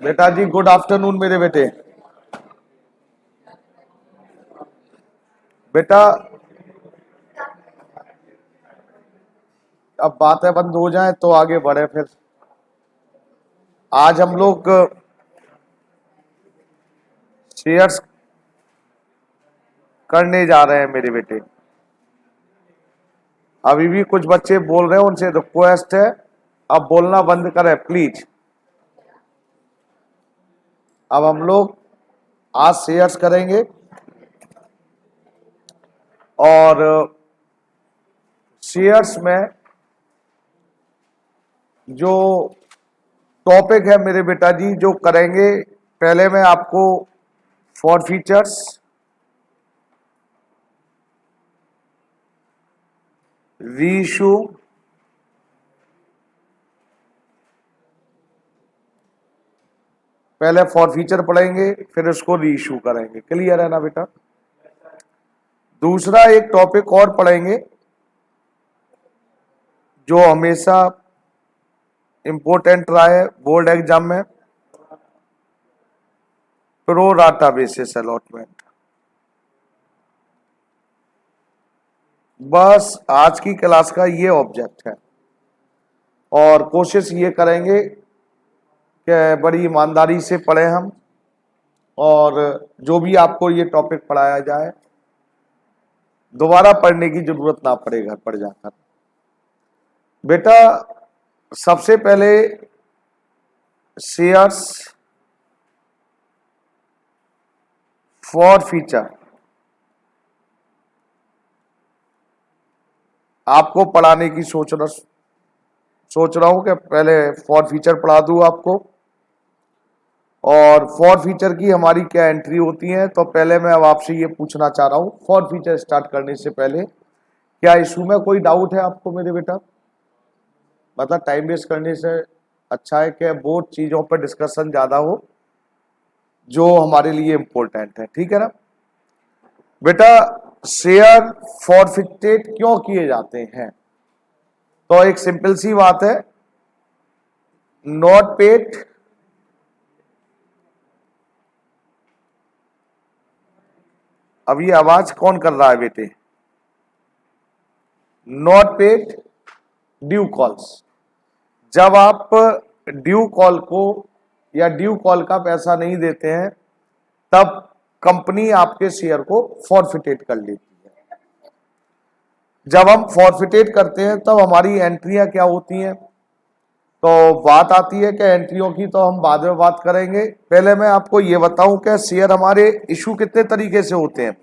बेटा जी good afternoon मेरे बेटे। बेटा अब बातें बंद हो जाएं तो आगे बढ़े फिर। आज हम लोग शेयर्स करने जा रहे हैं मेरे बेटे। अभी भी कुछ बच्चे बोल रहे हैं, उनसे रिक्वेस्ट है अब बोलना बंद करें प्लीज। अब हम लोग आज शेयर्स करेंगे और शेयर्स में जो टॉपिक है मेरे बेटा जी जो करेंगे, पहले मैं आपको फॉर फीचर्स, रीइश्यू, पहले फॉर फीचर पढ़ेंगे फिर उसको रीइश्यू करेंगे। क्लियर है ना बेटा? दूसरा एक टॉपिक और पढ़ेंगे जो हमेशा इंपॉर्टेंट रहा है बोर्ड एग्जाम में, प्रो राटा बेसिस अलॉटमेंट। बस आज की क्लास का ये ऑब्जेक्ट है और कोशिश ये करेंगे कि बड़ी ईमानदारी से पढ़ें हम, और जो भी आपको ये टॉपिक पढ़ाया जाए दोबारा पढ़ने की जरूरत ना पड़े घर पर जाकर। बेटा सबसे पहले शेयर्स फॉर फीचर आपको पढ़ाने की सोच रहा हूं कि पहले फॉर फीचर पढ़ा दूं आपको। और फॉर फीचर की हमारी क्या एंट्री होती है, तो पहले मैं अब आपसे ये पूछना चाह रहा हूं फॉर फीचर स्टार्ट करने से पहले, क्या इशू में कोई डाउट है आपको मेरे बेटा? मतलब टाइम वेस्ट करने से अच्छा है कि वो चीजों पर डिस्कशन ज्यादा हो जो हमारे लिए इंपॉर्टेंट है। ठीक है ना बेटा? शेयर फॉरफिटेड क्यों किए जाते हैं? तो एक सिंपल सी बात है, नॉट पेड, अब ये आवाज कौन कर रहा है बेटे? Not paid due calls. जब आप ड्यू कॉल को या ड्यू कॉल का पैसा नहीं देते हैं तब कंपनी आपके शेयर को फॉरफिटेड कर लेती है। जब हम फॉरफिटेड करते हैं तब हमारी एंट्रियां क्या होती हैं, तो बात आती है कि एंट्रियों की तो हम बाद में बात करेंगे। पहले मैं आपको यह बताऊं कि शेयर हमारे इशू कितने तरीके से होते हैं।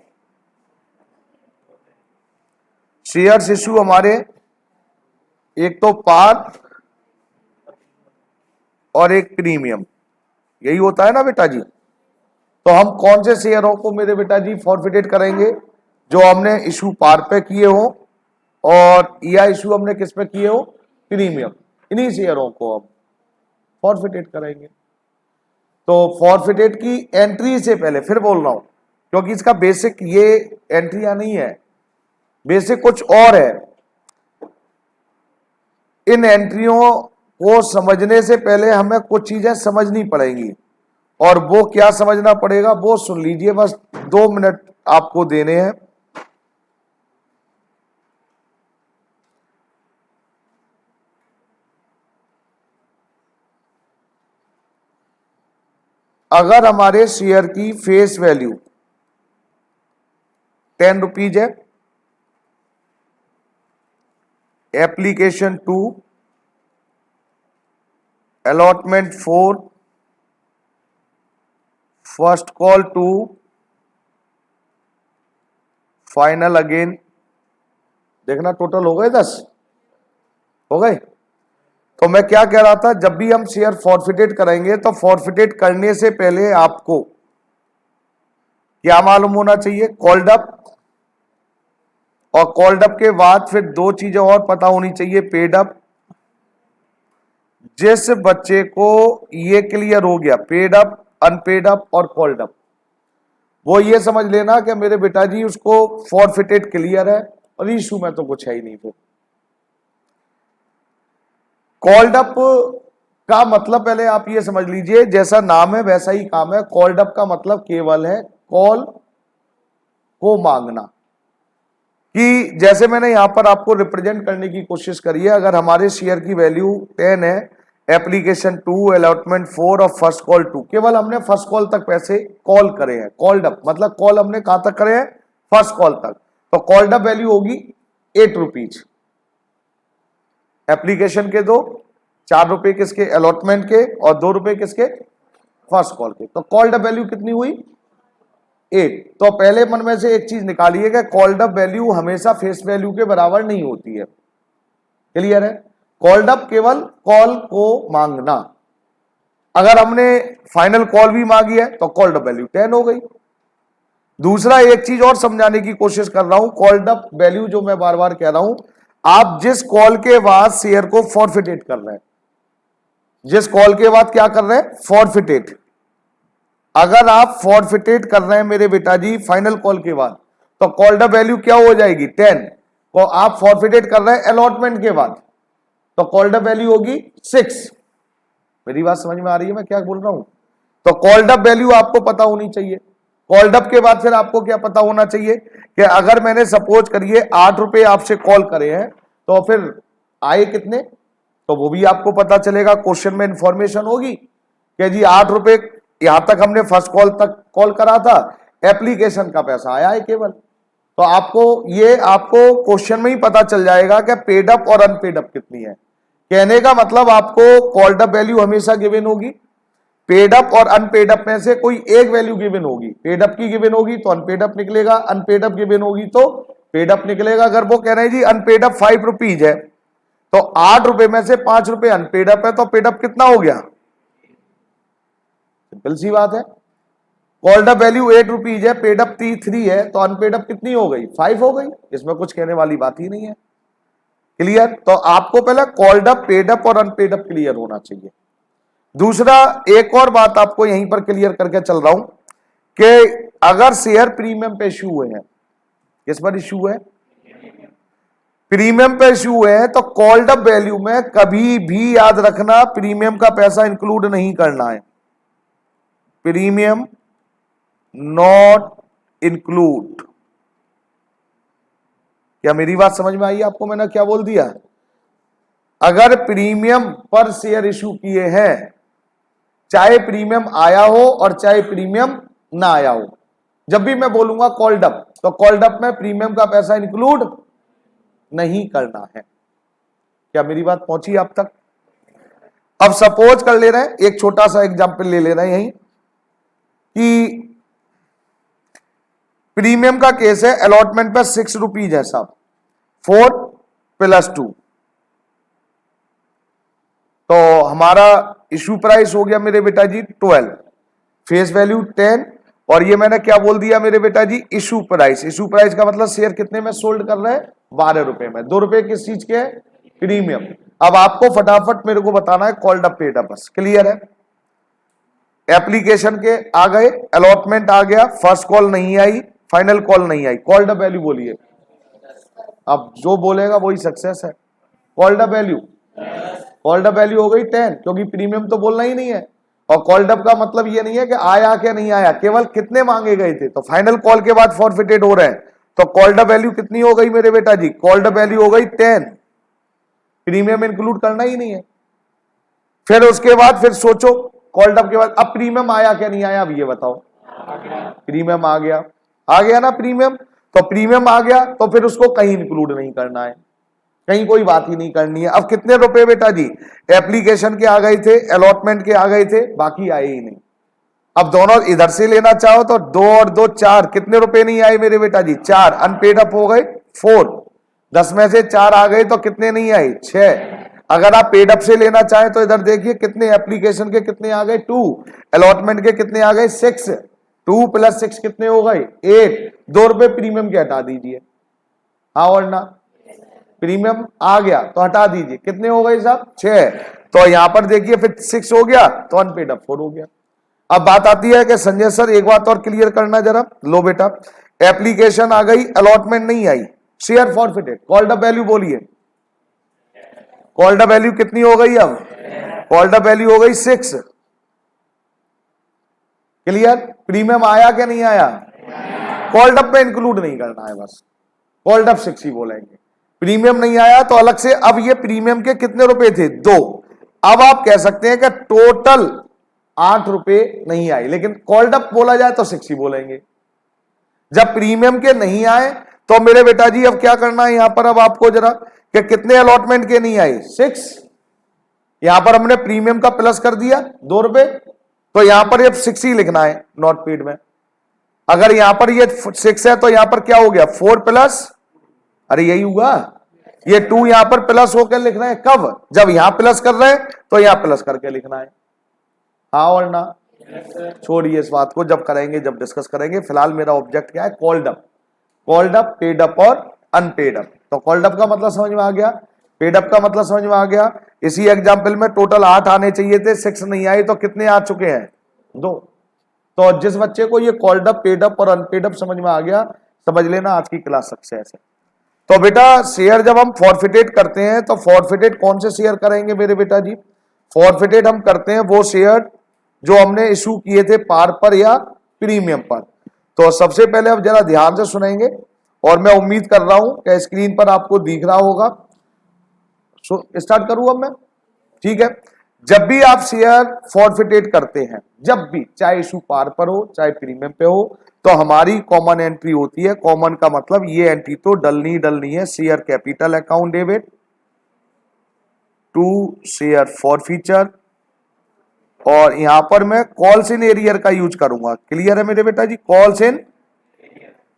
शेयर्स इशू हमारे एक तो पार और एक प्रीमियम, यही होता है ना बेटा जी? तो हम कौन से शेयरों को मेरे बेटा जी फॉरफिटेड करेंगे? जो हमने इशू पार पे किए हो और या इशू हमने किस पे किए हो, प्रीमियम, इन्हीं शेयरों को हम फॉरफिटेड करेंगे। तो फॉरफिटेड की एंट्री से पहले फिर बोल रहा हूं क्योंकि इसका बेसिक ये एंट्रियां नहीं है, बेसिक कुछ और है। इन एंट्रियों को समझने से पहले हमें कुछ चीजें समझनी पड़ेंगी, और वो क्या समझना पड़ेगा वो सुन लीजिए, बस 2 मिनट आपको देने हैं। अगर हमारे शेयर की फेस वैल्यू 10 रुपीज है, application 2, allotment 4, first call 2, final again, देखना टोटल हो गए 10 हो गए। तो मैं क्या कह रहा था, जब भी हम शेयर फॉरफिटेड करेंगे तो फॉरफिटेड करने से पहले आपको क्या मालूम होना चाहिए? कॉल्ड अप, और कॉल्ड अप के बाद फिर 2 चीजें और पता होनी चाहिए, पेड अप। जिस बच्चे को ये क्लियर हो गया पेड अप, अनपेड अप और कॉल्ड अप, वो ये समझ लेना कि मेरे बेटा जी उसको फॉरफिटेड क्लियर है और इशू में तो कुछ है ही नहीं। फिर कॉल्ड अप का मतलब पहले आप ये समझ लीजिए, जैसा नाम है वैसा ही काम है। कॉल्ड अप का मतलब केवल है कॉल को मांगना, कि जैसे मैंने यहां पर आपको रिप्रेजेंट करने की कोशिश करी है, अगर हमारे शेयर की वैल्यू 10 है, एप्लीकेशन 2, अलॉटमेंट 4 और फर्स्ट कॉल 2, केवल हमने फर्स्ट कॉल तक पैसे कॉल करे हैं। कॉल्ड अप मतलब कॉल हमने कहां तक करे हैं, फर्स्ट कॉल तक, तो कॉल्ड अप वैल्यू होगी 8 रुपीज। एप्लीकेशन के 2, 4 रुपए किसके, अलॉटमेंट के, और 2 रुपए किसके, फर्स्ट कॉल के, तो कॉल्ड अप वैल्यू कितनी हुई, 8। तो पहले मन में से एक चीज निकालिएगा, कॉल्ड अप वैल्यू हमेशा फेस वैल्यू के बराबर नहीं होती है। क्लियर है? कॉल्ड अप केवल कॉल को मांगना। अगर हमने फाइनल कॉल भी मांगी है तो कॉल्ड अप वैल्यू 10 हो गई। दूसरा एक चीज और समझाने की कोशिश कर रहा हूं, कॉल्ड अप वैल्यू जो मैं बार बार कह रहा हूं, आप जिस कॉल के बाद शेयर को फॉरफिटेड कर रहे हैं, जिस कॉल के बाद क्या कर रहे हैं, फॉरफिटेड। अगर आप फॉरफिटेड कर रहे हैं मेरे बेटा जी फाइनल कॉल के बाद, तो कॉल्ड अप वैल्यू क्या हो जाएगी, 10। तो आप फॉरफिटेड कर रहे हैं अलॉटमेंट के बाद, तो कॉल्ड अप वैल्यू होगी 6। मेरी बात समझ में आ रही है मैं क्या बोल रहा हूं? तो कॉल्ड अप वैल्यू आपको पता होनी चाहिए। कॉल्ड अप के बाद फिर आपको क्या पता होना चाहिए कि अगर मैंने सपोज करिए 8 रुपए आपसे कॉल करे हैं, तो फिर आए कितने, तो वो भी आपको पता चलेगा। क्वेश्चन में इंफॉर्मेशन होगी कि जी 8 रुपए यहां तक हमने फर्स्ट कॉल तक कॉल करा था, एप्लीकेशन का पैसा आया है केवल। तो आपको क्वेश्चन में ही पता चल जाएगा कि पेड अप और अनपेड अप कितनी है। कहने का मतलब आपको कॉल्ड अप वैल्यू हमेशा गिवन होगी, पेड अप और अनपेड अप में से कोई एक वैल्यू गिवन होगी। पेड अप की गिवन होगी तो अनपेड अप निकलेगा, अनपेड अप गिवन होगी तो पेड अप निकलेगा। अगर वो कह रहे हैं जी अनपेड अप 5 रुपीज है, तो 8 रुपए में से 5 रुपए अनपेड अप है, तो पेड अप कितना हो गया, सिंपल सी बात है। कॉल्ड अप वैल्यू 8 रुपीज है, पेड अप 3 है, तो अनपेड अप कितनी हो गई, 5 हो गई। इसमें कुछ कहने वाली बात ही नहीं है। क्लियर? तो आपको पहले कॉल्ड अप, पेड अप और अनपेड अप क्लियर होना चाहिए। दूसरा एक और बात आपको यहीं पर क्लियर करके चल रहा हूं कि अगर शेयर प्रीमियम पे इश्यू हुए हैं, किस पर इश्यू है, प्रीमियम पे इश्यू हुए हैं, तो कॉल्ड अप वैल्यू में कभी भी याद रखना प्रीमियम का पैसा इंक्लूड नहीं करना है। Premium not include. क्या मेरी बात समझ में आई आपको? मैंने क्या बोल दिया? अगर प्रीमियम पर शेयर इशू किए हैं, चाहे प्रीमियम आया हो और चाहे प्रीमियम ना आया हो, जब भी मैं बोलूंगा कॉल्ड अप, तो कॉल्ड अप में प्रीमियम का पैसा इंक्लूड नहीं करना है। क्या मेरी बात पहुंची आप तक? अब सपोज कर ले रहे हैं, एक छोटा सा एग्जांपल ले ले रहे हैं यहीं कि प्रीमियम का केस है, अलॉटमेंट पर 6 रुपीज है साहब, 4 + 2, तो हमारा इशू प्राइस हो गया मेरे बेटा जी 12, फेस वैल्यू 10, और ये मैंने क्या बोल दिया मेरे बेटा जी, इशू प्राइस। इशू प्राइस का मतलब शेयर कितने में सोल्ड कर रहे हैं, 12 रुपए में। 2 रुपए किस चीज के है, प्रीमियम। अब आपको फटाफट मेरे को बताना है कॉल्ड अप, पेड अप, बस क्लियर है। एप्लीकेशन के आ गए, अलॉटमेंट आ गया, फर्स्ट कॉल नहीं आई, फाइनल कॉल नहीं आई, कॉल्ड अप वैल्यू बोलिए। अब जो बोलेगा वही सक्सेस है। Called up value, called up value हो गई 10, क्योंकि प्रीमियम तो बोलना ही नहीं है। और कॉल्ड अप का मतलब ये नहीं है कि आया क्या नहीं आया, केवल कितने मांगे गए थे। तो फाइनल कॉल के बाद फॉरफिटेड हो रहे हैं, तो कॉल्ड अप वैल्यू कितनी हो गई मेरे बेटा जी, कॉल्ड अप वैल्यू हो गई 10, प्रीमियम इंक्लूड करना ही नहीं है। फिर उसके बाद फिर सोचो कॉल्ड अप के बाद अब प्रीमियम आया क्या नहीं आया, अब ये बताओ। प्रीमियम आ गया ना प्रीमियम, तो प्रीमियम आ गया तो फिर उसको कहीं इंक्लूड नहीं करना है, कहीं कोई बात ही नहीं करनी है। अब कितने रुपए बेटा जी, एप्लीकेशन के आ गए थे, अलॉटमेंट के आ गए थे, बाकी आए ही नहीं। अब दोनों इधर से लेना चाहो तो 2 और 2 4, कितने रुपए नहीं आए मेरे बेटा जी, 4, अनपेड अप हो गए 4, 10 में से 4 आ गए तो कितने नहीं आए, 6। अगर आप पेड अप से लेना चाहें तो इधर देखिए कितने एप्लीकेशन के कितने आ गए, 2, अलॉटमेंट के कितने आ गए, 6, 2 + 6 कितने हो गए, 8। 2 रुपए प्रीमियम के हटा दीजिए, हाँ और ना, प्रीमियम आ गया तो हटा दीजिए, कितने हो गए साहब, 6। तो यहां पर देखिए फिर 6 हो गया तो अनपेड अप 4 हो गया। अब बात आती है कि संजय सर एक बात और क्लियर करना जरा, लो बेटा, एप्लीकेशन आ गई, अलॉटमेंट नहीं आई, share forfeited, called up value बोलिए, कॉल्ड अप वैल्यू कितनी हो गई अब, कॉल्ड अप वैल्यू हो गई 6। क्लियर? प्रीमियम आया क्या नहीं आया? कॉल्ड अप में इंक्लूड नहीं करना है, बस कॉल्ड अप 6 ही बोलेंगे। प्रीमियम नहीं आया तो अलग से। अब ये प्रीमियम के कितने रुपए थे? 2। अब आप कह सकते हैं कि टोटल 8 रुपए नहीं आए, लेकिन कॉल्ड अप बोला जाए तो 6 ही बोलेंगे। जब प्रीमियम के नहीं आए तो मेरे बेटा जी अब क्या करना है यहां पर, अब आपको जरा कि कितने अलॉटमेंट के नहीं आए? 6। यहां पर हमने प्रीमियम का प्लस कर दिया 2 रुपए, तो यहां पर ये 6 ही लिखना है नॉट पेड में। अगर यहां पर ये 6 है तो यहां पर क्या हो गया? 4 प्लस, अरे यही हुआ, ये 2 यहां पर प्लस होकर लिख रहे हैं। कब? जब यहां प्लस कर रहे हैं तो यहां प्लस करके लिखना है। हाँ और ना? छोड़िए इस बात को, जब करेंगे, जब डिस्कस करेंगे। फिलहाल मेरा ऑब्जेक्ट क्या है? Called up. Called up, paid up और अनपेड अप। तो कॉल्ड अप का मतलब समझ में आ गया, पेड अप का मतलब समझ में आ गया। इसी एग्जाम्पल में टोटल 8 आने चाहिए थे, 6 नहीं आए, तो कितने आ चुके हैं? 2। तो जिस बच्चे को ये कॉल्ड अप, पेड अप और अनपेड अप समझ में आ गया, समझ लेना आज की क्लास सक्सेस है। तो बेटा शेयर जब हम फॉरफिटेड करते हैं तो फॉरफिटेड कौन से शेयर करेंगे मेरे बेटा जी? फॉरफिटेड हम करते हैं वो शेयर जो हमने इशू किए थे पार पर या प्रीमियम पर। तो सबसे पहले अब जरा ध्यान से सुनेंगे, और मैं उम्मीद कर रहा हूं कि स्क्रीन पर आपको दिख रहा होगा। स्टार्ट करूं अब मैं? ठीक है। जब भी आप शेयर फॉरफिटेड करते हैं, जब भी, चाहे इशू पार पर हो चाहे प्रीमियम पे हो, तो हमारी कॉमन एंट्री होती है। कॉमन का मतलब ये एंट्री तो डलनी है। Share capital account debit to share forfeiture, और यहां पर मैं कॉल्स इन एरियर का यूज करूंगा। क्लियर है मेरे बेटा जी? कॉल्स इन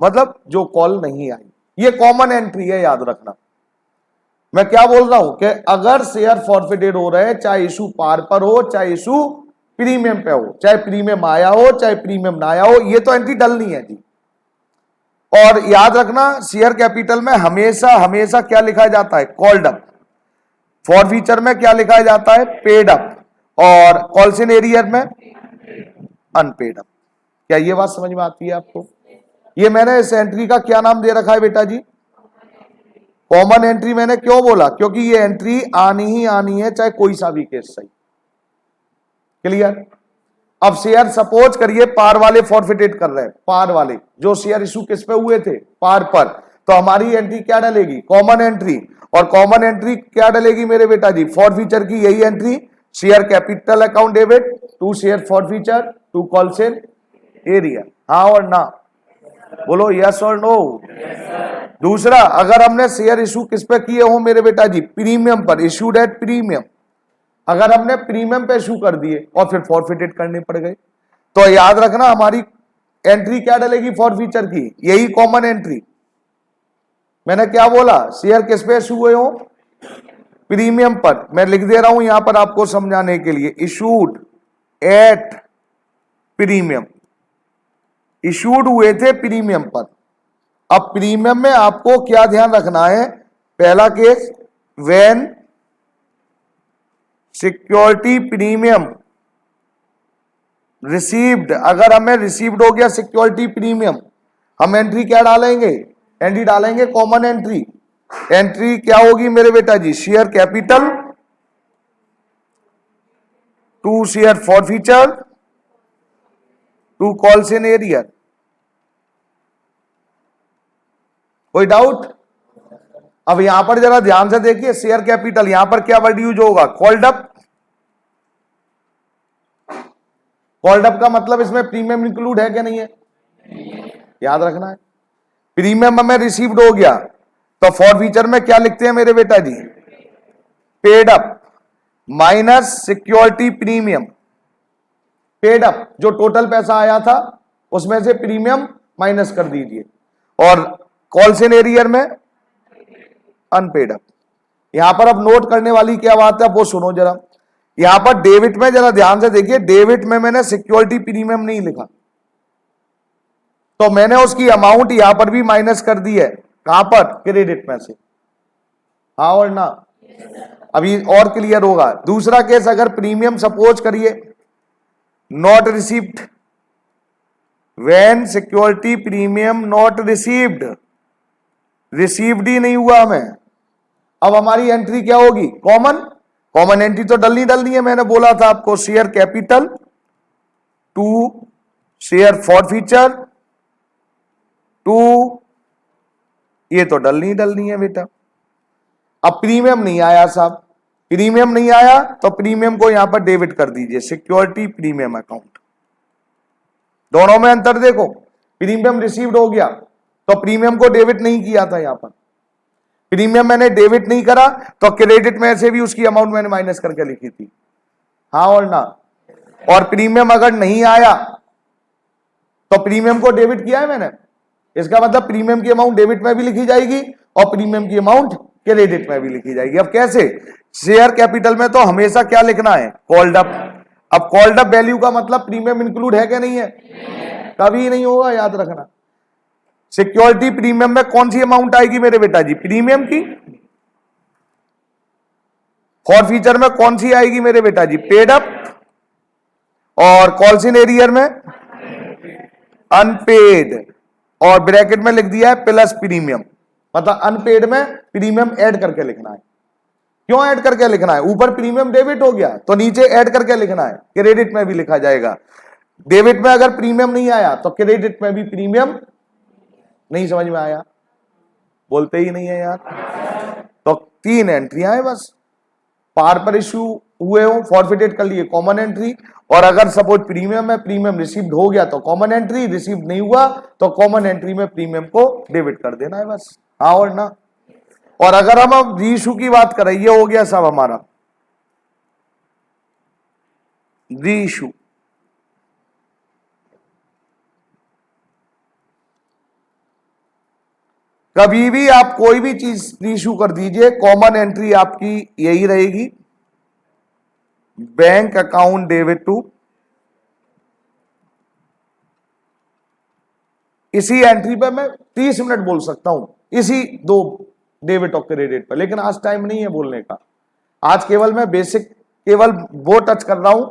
मतलब जो कॉल नहीं आई, ये कॉमन एंट्री है, याद रखना। मैं क्या बोल रहा हूं कि अगर शेयर फॉरफिटेड हो रहे हैं, चाहे इशू पार पर हो चाहे इशू प्रीमियम पे हो, चाहे प्रीमियम आया हो चाहे प्रीमियम ना आया हो, ये तो एंट्री डलनी है जी। और याद रखना शेयर कैपिटल में हमेशा क्या लिखा जाता है? Called up. फॉरफीचर में क्या लिखा जाता है? Paid up. और कॉल्स इन एरियर में अनपेड अप। क्या ये बात समझ में आती है आपको? ये मैंने इस एंट्री का क्या नाम दे रखा है बेटा जी? Common entry. मैंने क्यों बोला? क्योंकि ये एंट्री आनी ही आनी है, चाहे कोई सा भी केस सही। क्लियर? अब शेयर सपोज करिए पार वाले फॉरफिटेड कर रहे हैं, पार वाले जो शेयर इशू किस पे हुए थे? पार पर। तो हमारी एंट्री क्या डलेगी? Common entry. और कॉमन एंट्री क्या डलेगी मेरे बेटा जी? फॉरफीचर की यही entry, share capital account debit to share forfeiture to calls in arrear. हाँ और ना? बोलो यस और नो। दूसरा, अगर हमने शेयर इशू किस पे किए हो मेरे बेटा जी? प्रीमियम पर, इशूड एट प्रीमियम। अगर हमने प्रीमियम पे इशू कर दिए और फिर फॉरफिटेड करने पड़ गए, तो याद रखना हमारी एंट्री क्या डलेगी? फॉरफीचर की, यही कॉमन एंट्री। मैंने क्या बोला? शेयर किस पे इशू हुए हो? प्रीमियम पर। मैं लिख दे रहा हूं यहां पर आपको समझाने के लिए, इशूड एट प्रीमियम। इशूड हुए थे प्रीमियम पर। अब प्रीमियम में आपको क्या ध्यान रखना है? पहला case, when security premium received. अगर हमें रिसीव्ड हो गया सिक्योरिटी प्रीमियम, हम एंट्री क्या डालेंगे? एंट्री डालेंगे कॉमन एंट्री। एंट्री क्या होगी मेरे बेटा जी? Share capital to share forfeiture to calls in arrear. कोई डाउट? अब यहां पर जरा ध्यान से देखिए, शेयर कैपिटल, यहां पर क्या वर्ड यूज होगा? Called up. कॉल्ड अप का मतलब इसमें प्रीमियम इंक्लूड है क्या नहीं है? याद रखना है। प्रीमियम हमें रिसीव्ड हो गया तो फॉरफीचर में क्या लिखते हैं मेरे बेटा जी? Paid up minus security premium. Paid up जो टोटल पैसा आया था उसमें से प्रीमियम माइनस कर दीजिए, और कॉल्स इन एरियर में अनपेड अप। यहां पर अब नोट करने वाली क्या बात है वो सुनो जरा। यहां पर डेबिट में जरा ध्यान से देखिए, डेबिट में मैंने सिक्योरिटी प्रीमियम नहीं लिखा, तो मैंने उसकी अमाउंट यहां पर भी माइनस कर दी है। कहां पर? क्रेडिट में से। हाँ और ना? अभी और क्लियर होगा। दूसरा केस, अगर प्रीमियम सपोज करिए not received, when security premium not received, received ही नहीं हुआ हमें, अब हमारी एंट्री क्या होगी? कॉमन। कॉमन एंट्री तो डलनी है, मैंने बोला था आपको, share capital to share forfeiture to, ये तो डलनी है बेटा। अब प्रीमियम नहीं आया साहब, प्रीमियम नहीं आया तो प्रीमियम को यहां पर डेबिट कर दीजिए, सिक्योरिटी प्रीमियम अकाउंट। दोनों में अंतर देखो, प्रीमियम रिसीव्ड हो गया तो प्रीमियम को डेबिट नहीं किया था, यहां पर प्रीमियम मैंने डेबिट नहीं करा तो क्रेडिट में से भी उसकी अमाउंट मैंने माइनस करके लिखी थी, हाँ और ना। और प्रीमियम अगर नहीं आया तो प्रीमियम को डेबिट किया है मैंने, इसका मतलब प्रीमियम की अमाउंट डेबिट में भी लिखी जाएगी और प्रीमियम की अमाउंट क्रेडिट में भी लिखी जाएगी। अब कैसे? शेयर कैपिटल में तो हमेशा क्या लिखना है? Called up. अब कॉल्ड अप वैल्यू का मतलब प्रीमियम इंक्लूड है कि नहीं है? कभी नहीं होगा, याद रखना। सिक्योरिटी प्रीमियम में कौन सी अमाउंट आएगी मेरे बेटा जी? प्रीमियम की। फॉरफीचर में कौन सी आएगी मेरे बेटा जी? Paid up. और कॉल्सिन एरियर में अनपेड, और ब्रैकेट में लिख दिया है प्लस प्रीमियम, मतलब अनपेड में प्रीमियम ऐड करके लिखना है। क्यों ऐड करके लिखना है? ऊपर प्रीमियम डेबिट हो गया तो नीचे ऐड करके लिखना है, क्रेडिट में भी लिखा जाएगा। डेबिट में अगर प्रीमियम नहीं आया तो क्रेडिट में भी प्रीमियम नहीं। समझ में आया? बोलते ही नहीं है यार। तो 3 एंट्रियां हैं बस, पार पर इश्यू हुए हो फॉरफिटेड कर लिए कॉमन एंट्री, और अगर सपोज प्रीमियम में प्रीमियम रिसीव्ड हो गया तो कॉमन एंट्री, रिसीव्ड नहीं हुआ तो कॉमन एंट्री में प्रीमियम को डेबिट कर देना है बस, हाँ और ना। और अगर हम अब रीइश्यू की बात करें, ये हो गया सब हमारा रीइश्यू। कभी भी आप कोई भी चीज रीइश्यू कर दीजिए, कॉमन एंट्री आपकी यही रहेगी, बैंक अकाउंट डेबिट टू। इसी एंट्री पे मैं 30 मिनट बोल सकता हूं, इसी 2 डेबिट और क्रेडिट पर, लेकिन आज टाइम नहीं है बोलने का। आज केवल मैं बेसिक केवल वो टच कर रहा हूं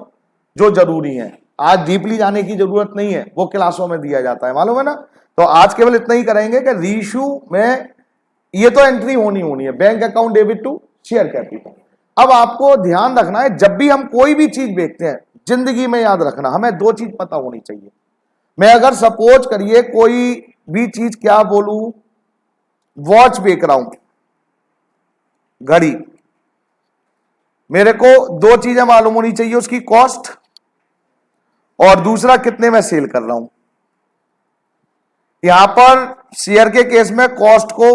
जो जरूरी है। आज डीपली जाने की जरूरत नहीं है, वो क्लासों में दिया जाता है, मालूम है ना। तो आज केवल इतना ही करेंगे कि रीइश्यू में ये तो एंट्री होनी है, bank account debit to share capital. अब आपको ध्यान रखना है, जब भी हम कोई भी चीज बेचते हैं जिंदगी में, याद रखना हमें 2 चीज पता होनी चाहिए। मैं अगर सपोज करिए कोई भी चीज, क्या बोलूं, वॉच बेच रहा हूं, घड़ी, मेरे को 2 चीजें मालूम होनी चाहिए, उसकी कॉस्ट और दूसरा कितने में सेल कर रहा हूं। यहां पर शेयर के केस में कॉस्ट को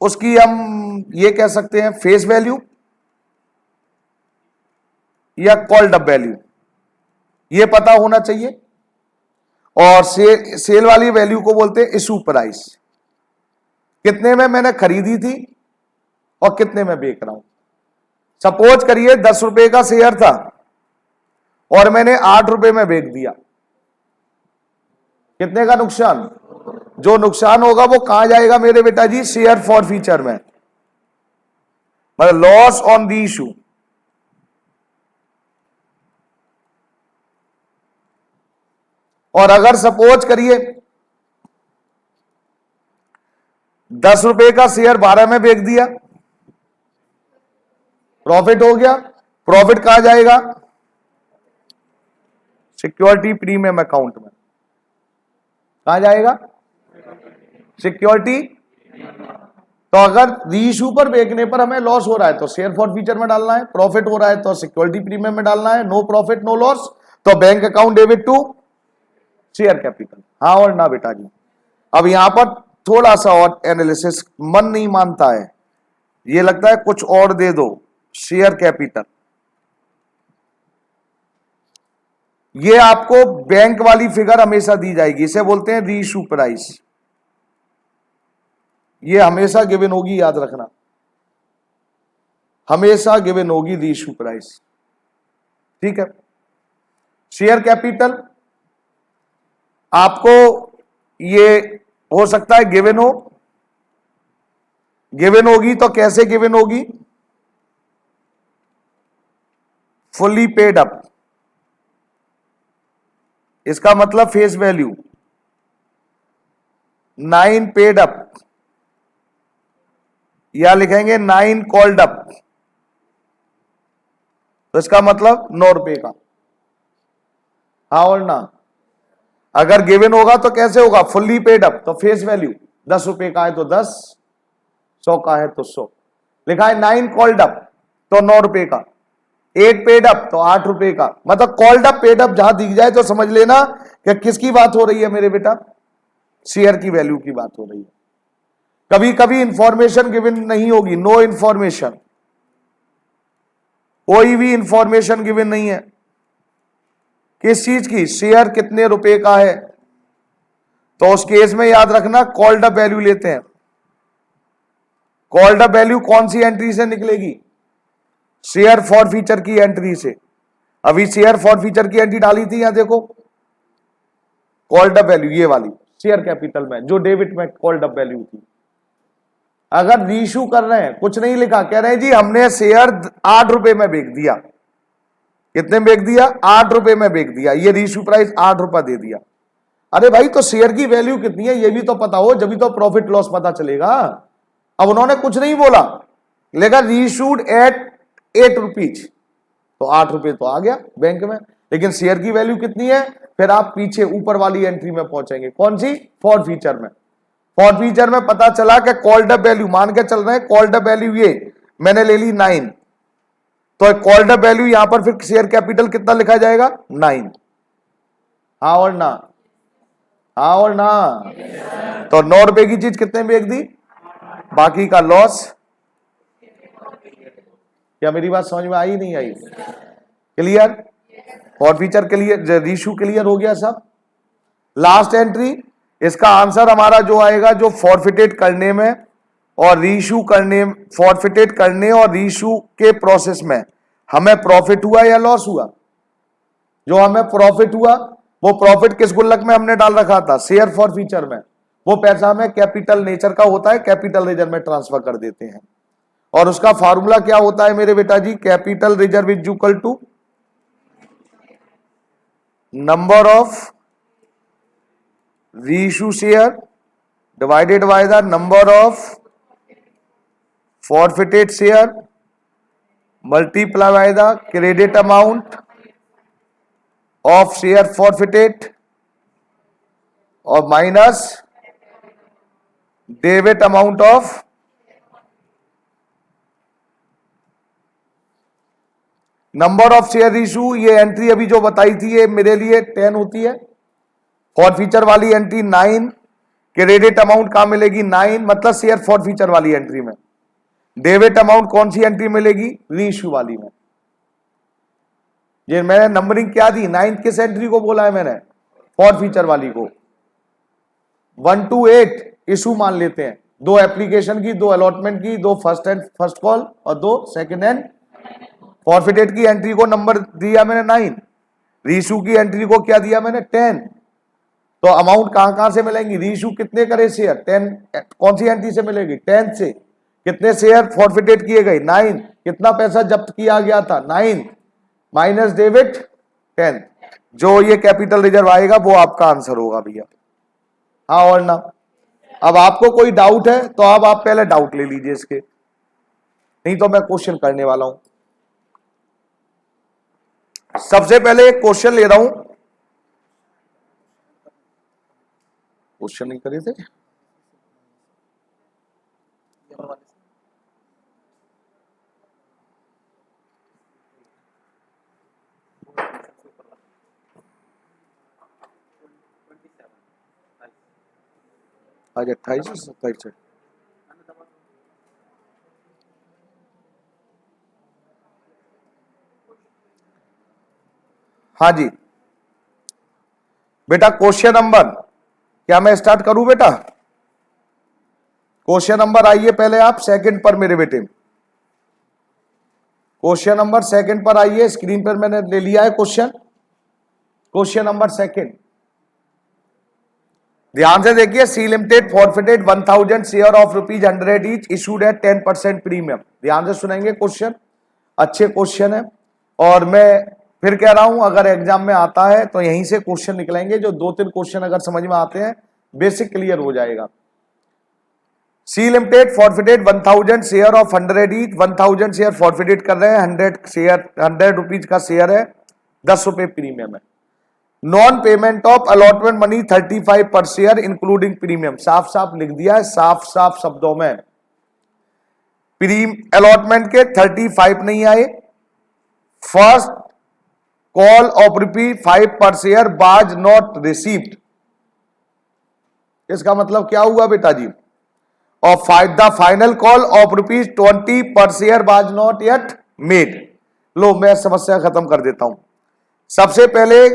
उसकी हम ये कह सकते हैं फेस वैल्यू या कॉल्ड अप वैल्यू, ये पता होना चाहिए। और सेल वाली वैल्यू को बोलते हैं इशू प्राइस, कितने में मैंने खरीदी थी और कितने में बेच रहा हूं। सपोज करिए 10 रुपए का शेयर था और मैंने 8 रुपए में बेच दिया, कितने का नुकसान? जो नुकसान होगा वो कहां जाएगा मेरे बेटा जी? शेयर फॉरफीचर में, मतलब लॉस ऑन दी इशू। और अगर सपोज करिए 10 रुपए का शेयर 12 में बेच दिया, प्रॉफिट हो गया। प्रॉफिट कहां जाएगा? सिक्योरिटी प्रीमियम अकाउंट में। कहां जाएगा? सिक्योरिटी। तो अगर रीइश्यू पर बेचने पर हमें लॉस हो रहा है तो शेयर फॉरफीचर में डालना है, प्रॉफिट हो रहा है तो सिक्योरिटी प्रीमियम में डालना है, नो प्रॉफिट नो लॉस तो bank account debit to share capital, हाँ और ना बेटा जी। अब यहां पर थोड़ा सा और एनालिसिस, मन नहीं मानता है, ये लगता है कुछ और दे दो। शेयर कैपिटल, ये आपको बैंक वाली फिगर हमेशा दी जाएगी, इसे बोलते हैं रीइश्यू प्राइस। ये हमेशा गिवन होगी, याद रखना, हमेशा गिवन होगी रीइश्यू प्राइस, ठीक है। शेयर कैपिटल आपको ये हो सकता है गिवन हो, गिवन होगी तो कैसे गिवन होगी? फुल्ली पेड अप, इसका मतलब फेस वैल्यू 9 पेड अप, या लिखेंगे 9 कॉल्ड अप, तो इसका मतलब 9 रुपए का, हाँ और ना। अगर गिवन होगा तो कैसे होगा, फुल्ली पेड अप, तो फेस वैल्यू 10 रुपए का है तो 10, 100 का है तो 100। लिखा है 9 कॉल्ड अप तो 9 रुपए का, 8 पेड अप तो 8 रुपए का। मतलब कॉल्ड अप पेड अप जहां दिख जाए तो समझ लेना कि किसकी बात हो रही है मेरे बेटा, शेयर की वैल्यू की बात हो रही है। कभी कभी इंफॉर्मेशन गिवन नहीं होगी, नो इंफॉर्मेशन, कोई भी इंफॉर्मेशन गिवन नहीं है। किस चीज की, शेयर कितने रुपए का है, तो उस केस में याद रखना कॉल्ड अप वैल्यू लेते हैं। कॉल्ड अप वैल्यू कौन सी एंट्री से निकलेगी, शेयर फॉर फीचर की एंट्री से। अभी शेयर फॉर फीचर की एंट्री डाली थी, यहां देखो कॉल्ड अप वैल्यू ये वाली शेयर कैपिटल में, जो डेबिट में कॉल्ड अप वैल्यू थी। अगर रीइश्यू कर रहे हैं, कुछ नहीं लिखा, कह रहे हैं जी हमने शेयर 8 रुपए में बेच दिया, कितने में बेच दिया, 8 रुपए में बेच दिया, ये रीइश्यू प्राइस 8 रुपए दे दिया। अरे भाई तो शेयर की वैल्यू कितनी है ये भी तो पता हो, जब भी तो प्रॉफिट लॉस पता चलेगा। अब उन्होंने कुछ नहीं बोला, लेगा रीइश्यूड एट 8 रुपीज, तो 8 रुपए तो आ गया बैंक में, लेकिन शेयर की वैल्यू कितनी है, फिर आप पीछे ऊपर वाली एंट्री में पहुंचेंगे, कौन सी, फॉर फीचर में। फॉर फीचर में पता चला कि कॉल्ड अप वैल्यू, मान के चल रहे हैं कॉल्ड अप वैल्यू ये मैंने ले ली 9, तो कॉल्ड अप वैल्यू यहां पर फिर शेयर कैपिटल कितना लिखा जाएगा, 9, हाँ और ना, हाँ और ना। तो 9 रुपए की चीज कितने में बेच दी, बाकी का लॉस। क्या मेरी बात समझ में आई नहीं आई, clear, forfeiture clear, reissue clear हो गया सब। लास्ट एंट्री, इसका आंसर हमारा जो आएगा, जो फॉरफिटेड करने में और रीइश्यू करने, फॉरफिटेड करने और रीइश्यू के प्रोसेस में हमें प्रॉफिट हुआ या लॉस हुआ। जो हमें प्रॉफिट हुआ वो प्रॉफिट किस गुल्लक में हमने डाल रखा था, शेयर फॉर फीचर में, वो पैसा हमें कैपिटल नेचर का होता है, कैपिटल रिजर्व में ट्रांसफर कर देते हैं। और उसका फार्मूला क्या होता है मेरे बेटा जी, capital reserve is equal to number of reissue share divided by the number of forfeited share multiply by the credit amount of share forfeited और minus debit amount of number of share issue. ये entry अभी जो बताई थी ये मेरे लिए 10 होती है, फॉर फीचर वाली एंट्री 9, क्रेडिट अमाउंट कहां मिलेगी 9, मतलब शेयर फॉर फीचर वाली एंट्री में। डेबिट अमाउंट कौन सी एंट्री मिलेगी, रीइश्यू वाली में। ये मैंने नंबरिंग क्या दी, 9 किस एंट्री को बोला है मैंने, फॉर फीचर वाली को। 1 to 8 इशू मान लेते हैं, 2 एप्लीकेशन की, 2 अलॉटमेंट की, 2 फर्स्ट कॉल और 2 सेकंड हैंड। फॉरफिटेड की एंट्री को नंबर दिया मैंने 9, रीइश्यू की एंट्री को क्या दिया मैंने 10। तो अमाउंट कहां से मिलेंगी, रीइश्यू कितने करे शेयर 10, कौन सी एंट्री से मिलेगी 10 से। कितने शेयर फॉरफिटेड किए गए 9, कितना पैसा जब्त किया गया था 9, माइनस डेबिट 10। जो ये कैपिटल रिजर्व आएगा वो आपका आंसर होगा भैया, हाँ और ना। अब आपको कोई डाउट है तो अब आप पहले डाउट ले लीजिए इसके, नहीं तो मैं क्वेश्चन करने वाला हूं। सबसे पहले एक क्वेश्चन ले रहा हूं, क्वेश्चन नहीं करे थे, आज 28 से 27 है। हाँ जी बेटा, क्वेश्चन नंबर, क्या मैं स्टार्ट करूं बेटा, क्वेश्चन नंबर आइए पहले आप सेकंड पर मेरे बेटे, क्वेश्चन नंबर सेकंड पर आइए, स्क्रीन पर मैंने ले लिया है क्वेश्चन, क्वेश्चन नंबर सेकंड। ध्यान से देखिए, C limited forfeited 1000 share of ₹100 each issued at 10% premium. ध्यान से सुनेंगे क्वेश्चन, अच्छे क्वेश्चन है। और मैं फिर कह रहा हूं, अगर एग्जाम में आता है तो यहीं से क्वेश्चन निकलेंगे, जो 2-3 क्वेश्चन अगर समझ में आते हैं बेसिक क्लियर हो जाएगा। C limited forfeited 1000 share of 100 each, 1000 share forfeited कर रहे हैं, 100 रुपीज का शेयर है, 10 रुपए प्रीमियम है। Non payment of allotment money 35 पर शेयर इंक्लूडिंग प्रीमियम, साफ साफ लिख दिया है, साफ साफ शब्दों में अलॉटमेंट के 35 नहीं आए। First call of ₹5 per share was not received, इसका मतलब क्या हुआ बेटा जी, और the final call of ₹20 per share was not yet made. लो मैं समस्या खत्म कर देता हूं। सबसे पहले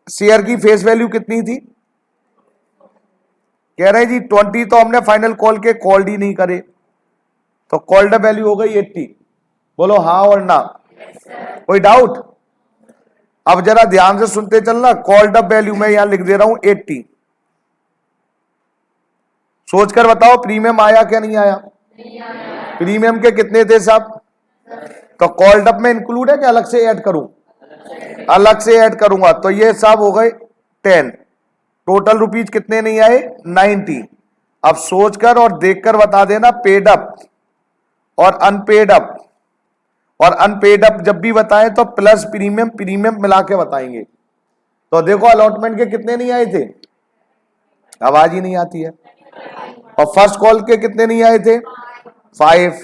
शेयर की फेस वैल्यू कितनी थी, कह रहे जी 20, तो हमने फाइनल कॉल के कॉल्ड ही नहीं करे, तो कॉल्ड वैल्यू हो गई 80। बोलो हाँ और ना, कोई डाउट? अब जरा ध्यान से सुनते चलना, कॉल्ड अप वैल्यू मैं यहां लिख दे रहा हूं 80। सोचकर बताओ प्रीमियम आया क्या नहीं आया? प्रीमियम के कितने थे साहब? तो कॉल्ड अप में इंक्लूड है कि अलग से ऐड करूं? अलग से ऐड करूंगा, तो ये साहब हो गए 10। टोटल रुपीज कितने नहीं आए? 90। अब सोचकर और देखकर बता देना पेड अप और अनपेड अप, और अनपेड अप जब भी बताएं तो प्लस प्रीमियम प्रीमियम मिला के बताएंगे। तो देखो अलॉटमेंट के कितने नहीं आए थे, आवाज ही नहीं आती है। और फर्स्ट कॉल के कितने नहीं आए थे? 5।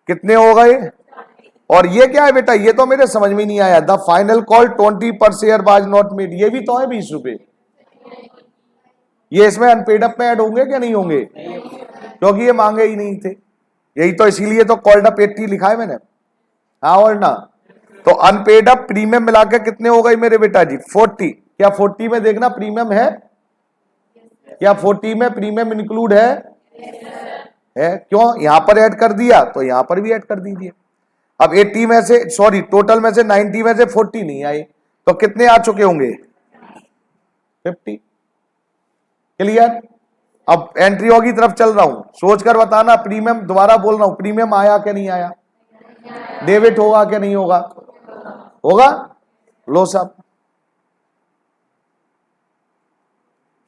कितने हो गए? और ये क्या है बेटा, ये तो मेरे समझ में नहीं आया। The final call 20 per share was not made, ये भी तो है 20 रुपए। ये इसमें अनपेड अप में ऐड होंगे क्या नहीं होंगे? क्योंकि ये मांगे ही नहीं थे, यही तो इसीलिए तो कॉल्ड अप 80 लिखा है मैंने, हाँ और ना। तो अनपेड अप प्रीमियम मिलाकर कितने हो गए मेरे बेटा जी? 40। क्या 40 में देखना प्रीमियम है? क्या 40 में प्रीमियम इंक्लूड है? क्यों? यहां पर ऐड कर दिया तो यहां पर भी ऐड कर दीजिए। अब 80 में से, सॉरी टोटल में से 90 में से 40 नहीं आए, तो कितने आ चुके होंगे? 50। क्लियर? अब एंट्रियों की तरफ चल रहा हूं, सोचकर बताना प्रीमियम, दोबारा बोल रहा हूं, प्रीमियम आया क्या नहीं आया? डेबिट होगा क्या नहीं होगा? होगा। लो साहब,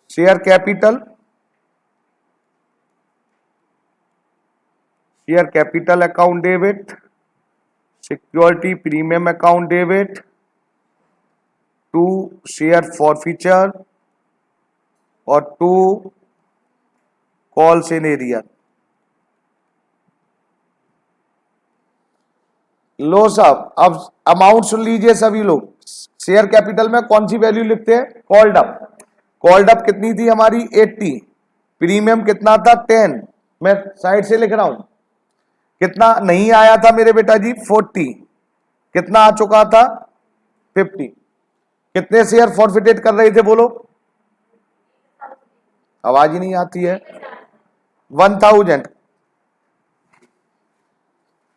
share capital, share capital account debit, security premium account debit, to share forfeiture और 2 कॉल्स इन एरिया। लो साहब, अब अमाउंट सुन लीजिए सभी लोग। शेयर कैपिटल में कौन सी वैल्यू लिखते हैं? Called up. कॉल्ड अप कितनी थी हमारी? 80। प्रीमियम कितना था? 10। मैं साइड से लिख रहा हूं, कितना नहीं आया था मेरे बेटा जी? 40। कितना आ चुका था? 50। कितने शेयर फॉरफिटेड कर रहे थे बोलो? आवाज ही नहीं आती है। 1000।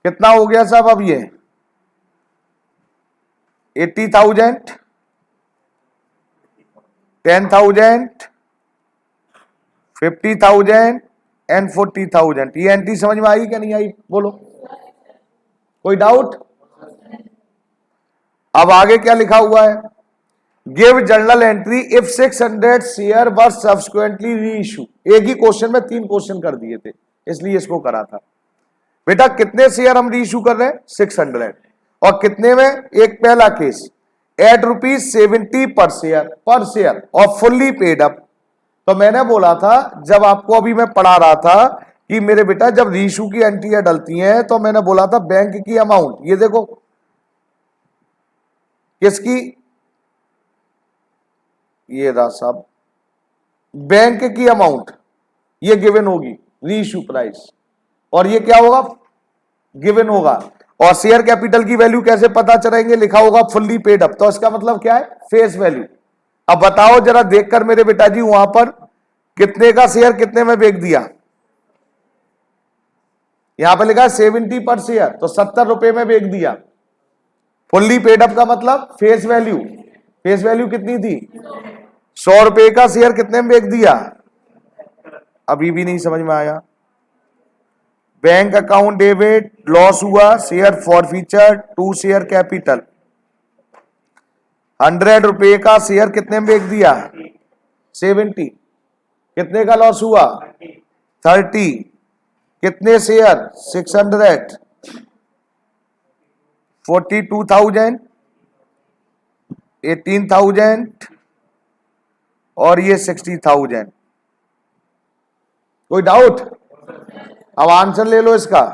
कितना हो गया साहब अब ये? 80,000, 10,000, 50,000 एंड 40,000। ये एंट्री समझ में आई क्या नहीं आई बोलो? कोई डाउट? अब आगे क्या लिखा हुआ है? Give journal entry if 600 share were subsequently री इशू। एक ही क्वेश्चन में 3 क्वेश्चन कर दिए थे, इसलिए इसको करा था। बेटा कितने शेयर हम री इशू कर रहे हैं? 600। और कितने में? एक पहला केस एट ₹70 पर शेयर और फुल्ली पेड अप। तो मैंने बोला था जब आपको अभी मैं पढ़ा रहा था कि मेरे बेटा जब री इशू की एंट्रियां डलती हैं तो मैंने बोला था बैंक की अमाउंट, ये देखो किसकी, ये रहा साहब, बैंक की अमाउंट ये गिवन होगी री इशू प्राइस, और ये क्या होगा? गिवन होगा। और शेयर कैपिटल की वैल्यू कैसे पता चलेंगे? लिखा होगा फुल्ली पेड अप, तो इसका मतलब क्या है? Face value. अब बताओ जरा देखकर मेरे बेटा जी, वहां पर कितने का शेयर कितने में बेच दिया? यहां पर लिखा है 70 पर शेयर, तो 70 रुपए में बेच दिया। फुल्ली पेड अप का मतलब फेस वैल्यू, फेस वैल्यू कितनी थी? 100 रुपए का शेयर कितने में बेच दिया? अभी भी नहीं समझ में आया। बैंक अकाउंट डेबिट, लॉस हुआ, शेयर फॉरफीचर, 2 शेयर कैपिटल। 100 रुपए का शेयर कितने में बेच दिया? 70। कितने का लॉस हुआ? 30, कितने शेयर 600, 42,000, 18,000 और ये 60,000। कोई डाउट? अब आंसर ले लो इसका।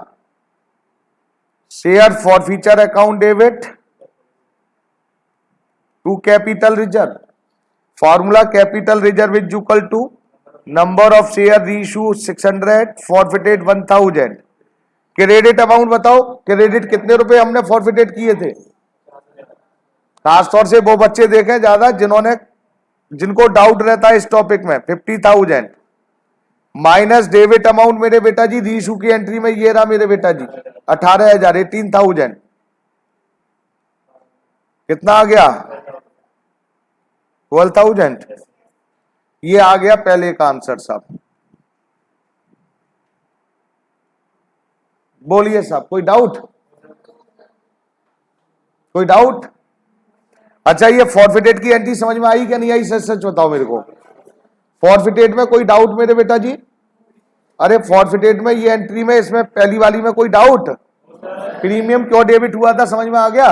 Share forfeiture account debit to capital reserve, formula capital reserve is equal to number of share reissue 600, forfeited 1000। Credit amount बताओ, क्रेडिट कितने रुपए हमने फॉरफिटेड किए थे? खासतौर से वो बच्चे देखें ज्यादा जिनको डाउट रहता है इस टॉपिक में। 50,000 माइनस डेबिट अमाउंट मेरे बेटा जी रीइश्यू की एंट्री में ये रहा मेरे बेटा जी 18,000, 18,000 कितना आ गया? 12,000। ये आ गया पहले का आंसर साहब। बोलिए साहब, कोई डाउट? कोई डाउट? अच्छा, ये फॉरफिटेड की एंट्री समझ में आई क्या नहीं आई? सच सच बताओ मेरे को। फॉरफिटेड में कोई डाउट मेरे बेटा जी? अरे फॉरफिटेड में ये एंट्री में इसमें पहली वाली में कोई डाउट? प्रीमियम क्यों डेबिट हुआ था समझ में आ गया?